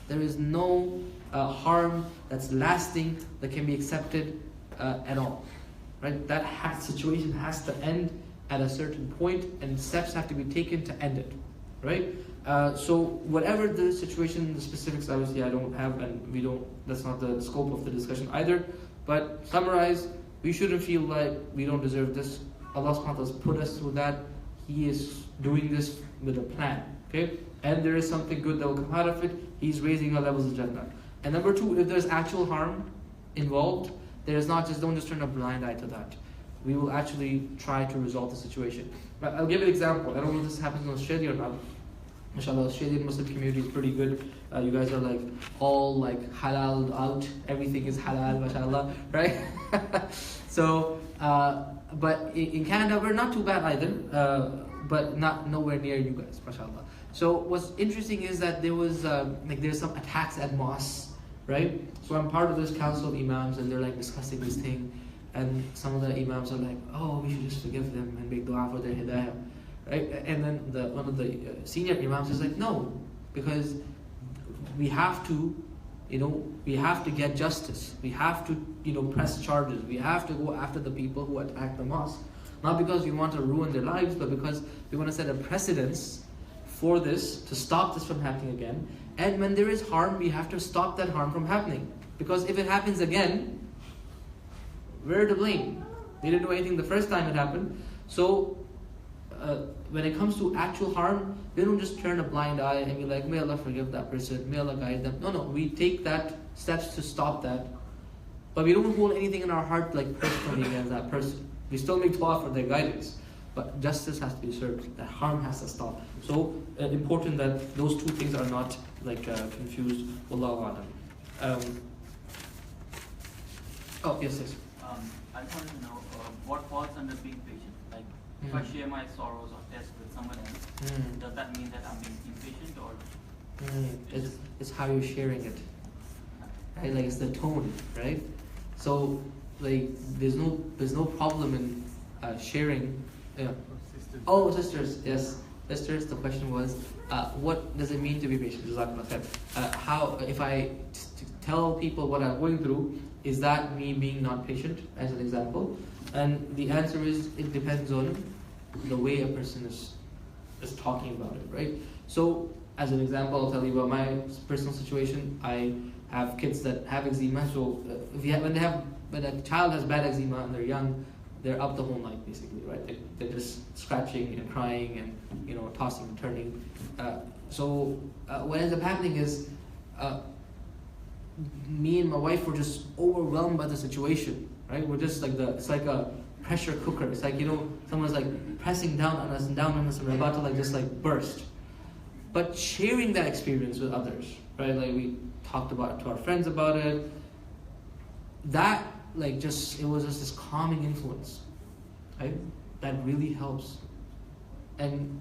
There is no harm that's lasting, that can be accepted at all. Right? That situation has to end at a certain point, and steps have to be taken to end it. Right? So whatever the situation, the specifics, obviously I don't have, and that's not the scope of the discussion either. But summarize, we shouldn't feel like we don't deserve this. Allah subhanahu wa ta'ala has put us through that. He is doing this with a plan. Okay? And there is something good that will come out of it. He's raising our levels of Jannah. And number two, if there's actual harm involved, don't just turn a blind eye to that. We will actually try to resolve the situation. But I'll give an example. I don't know if this happens in Australia or not. MashaAllah, Australian Muslim community is pretty good. You guys are all halal out. Everything is halal, MashaAllah, right? So, but in Canada, we're not too bad either, but nowhere near you guys, MashaAllah. So what's interesting is that there was there's some attacks at mosques, right? So I'm part of this council of imams, and they're discussing this thing, and some of the imams are we should just forgive them and make dua for their hidayah. Right? And then one of the senior imams is no, because we have to we have to get justice. We have to, press charges. We have to go after the people who attack the mosque. Not because we want to ruin their lives, but because we want to set a precedence for this, to stop this from happening again. And when there is harm, we have to stop that harm from happening. Because if it happens again, we're to blame. We didn't do anything the first time it happened. So, when it comes to actual harm, we don't just turn a blind eye and be like, may Allah forgive that person, may Allah guide them. No, we take that steps to stop that. But we don't hold anything in our heart like personally against that person. We still make dua for their guidance. But justice has to be served. That harm has to stop. So important that those two things are not confused. Wallahu a'lam. Yes. I wanted to know what falls under being patient. Like, if I share my sorrows or tests with someone else, does that mean that I'm being impatient or? It's how you're sharing it, right? Like, it's the tone, right? So, like, there's no problem in sharing. Sisters. Oh, sisters, yes, sisters. The question was, what does it mean to be patient? Jazakallah khair. How, if I tell people what I'm going through, is that me being not patient, as an example? And the answer is, it depends on the way a person is talking about it, right? So, as an example, I'll tell you about my personal situation. I have kids that have eczema, so when a child has bad eczema and they're young, they're up the whole night basically, right? They're just scratching and crying and tossing and turning. So what ends up happening is, me and my wife were just overwhelmed by the situation, right? We're just like it's like a pressure cooker. It's like, someone's like pressing down on us and we're about to just burst. But sharing that experience with others, right? Like, we talked about it to our friends about it. That it was just this calming influence, right? That really helps. And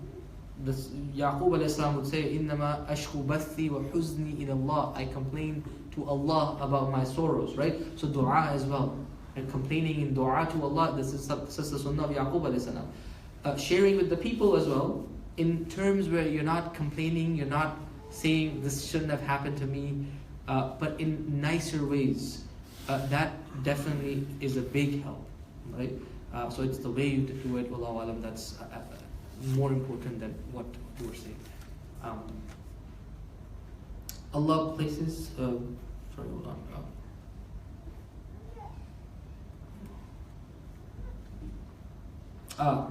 this Yaqub alayhi salam would say, "Innama ashku bathi wa huzni ila Allah." I complain to Allah about my sorrows, right? So dua as well, and complaining in dua to Allah. This is the sunnah of Yaqub alayhi salam. Sharing with the people as well, in terms where you're not complaining, you're not saying this shouldn't have happened to me, but in nicer ways. That definitely is a big help, right? So it's the way you do it, wallahu alam, that's more important than what you were saying. Allah places,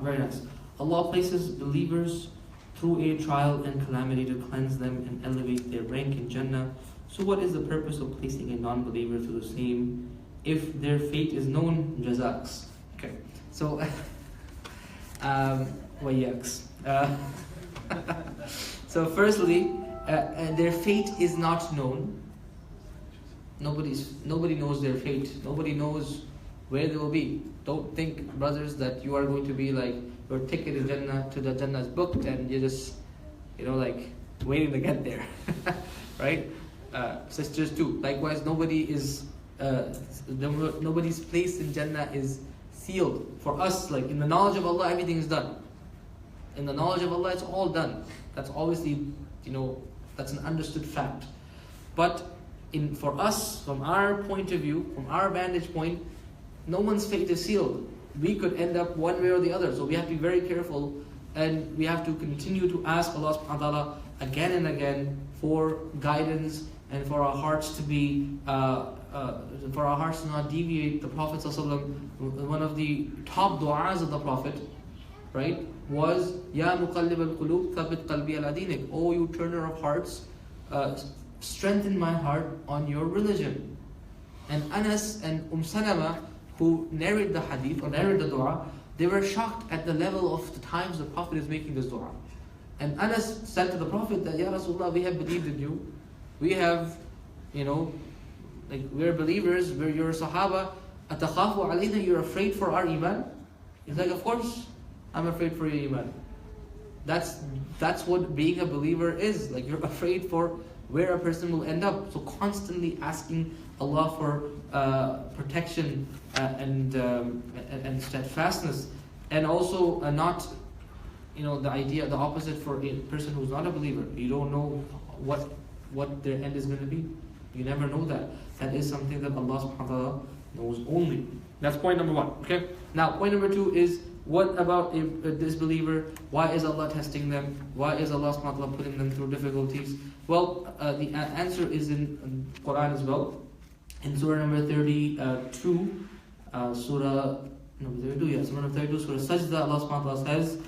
very nice. Allah places believers through a trial and calamity to cleanse them and elevate their rank in Jannah. So what is the purpose of placing a non-believer through the same if their fate is known? Jazaks. Okay. So, wayaks. So firstly, their fate is not known. Nobody knows their fate. Nobody knows where they will be. Don't think, brothers, that you are going to be like your ticket to the Jannah is booked and you're just, waiting to get there, right? Sisters too. Likewise, nobody's place in Jannah is sealed. For us, in the knowledge of Allah, everything is done. In the knowledge of Allah, it's all done. That's obviously, that's an understood fact. But for us, from our point of view, from our vantage point, no one's fate is sealed. We could end up one way or the other. So we have to be very careful, and we have to continue to ask Allah subhanahu wa ta'ala again and again for guidance, and for our hearts to be, for our hearts to not deviate. The Prophet ﷺ, one of the top du'as of the Prophet, right, was Ya muqallib al-qulub thabbit qalbi ala dinik. Oh, you turner of hearts, strengthen my heart on your religion. And Anas and Salama, who narrate the hadith or narrate the dua, they were shocked at the level of the times the Prophet is making this dua. And Anas said to the Prophet that, Ya Rasulullah, we have believed in you. We have, we're believers, we're your Sahaba. Atakhafu alayna, you're afraid for our iman? He's like, of course, I'm afraid for your iman. That's what being a believer is. You're afraid for where a person will end up. So constantly asking Allah for protection and steadfastness, and also not, the opposite for a person who's not a believer. You don't know what their end is going to be. You never know that. That is something that Allah subhanahu wa ta'ala knows only. That's point number one. Okay. Now point number two is, what about a disbeliever? Why is Allah testing them? Why is Allah subhanahu wa ta'ala putting them through difficulties? Well, the answer is in Qur'an as well. In Surah number 32, Surah number 32, Surah 32, Surah Sajda, Allah subhanahu wa ta'ala says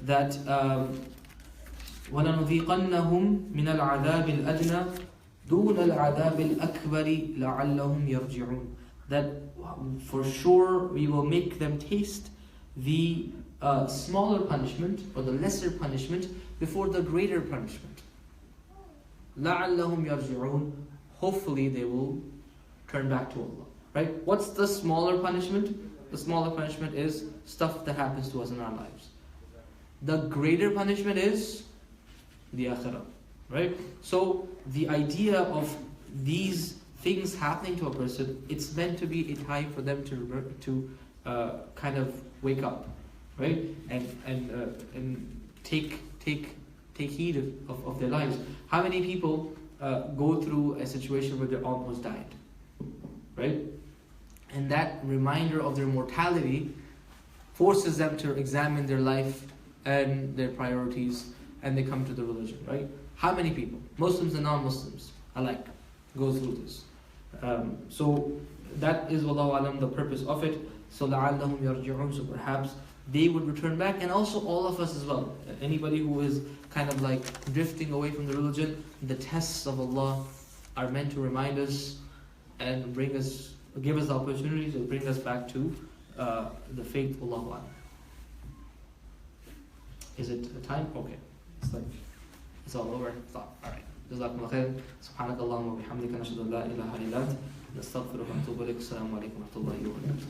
that وَلَنُذِيقَنَّهُمْ مِنَ الْعَذَابِ الْأَدْنَى دُونَ الْعَذَابِ الْأَكْبَرِ لَعَلَّهُمْ يَرْجِعُونَ. That for sure we will make them taste the smaller punishment or the lesser punishment before the greater punishment. لَعَلَّهُمْ يَرْجِعُونَ. Hopefully they will turn back to Allah. Right? What's the smaller punishment? The smaller punishment is stuff that happens to us in our lives. The greater punishment is the akhirah. Right? So the idea of these things happening to a person, it's meant to be a time for them to kind of wake up, right? And take heed of their lives. How many people go through a situation where they almost died, right? And that reminder of their mortality forces them to examine their life and their priorities, and they come to the religion, right? How many people, Muslims and non-Muslims alike, go through this? So that is, wallahu alam, the purpose of it. So لَعَلَّهُمْ يَرْجِعُونَ. So perhaps they would return back, and also all of us as well. Anybody who is kind of like drifting away from the religion, the tests of Allah are meant to remind us and give us the opportunity to bring us back to the faith. Wallahu alam. Is it a time? Okay. It's all over. Alright. جزاكم الله خير. سبحانك اللهم وبحمدك نشهد أن لا إله إلا أنت نستغفرك ونتوب إليك. السلام عليكم ورحمة الله وبركاته.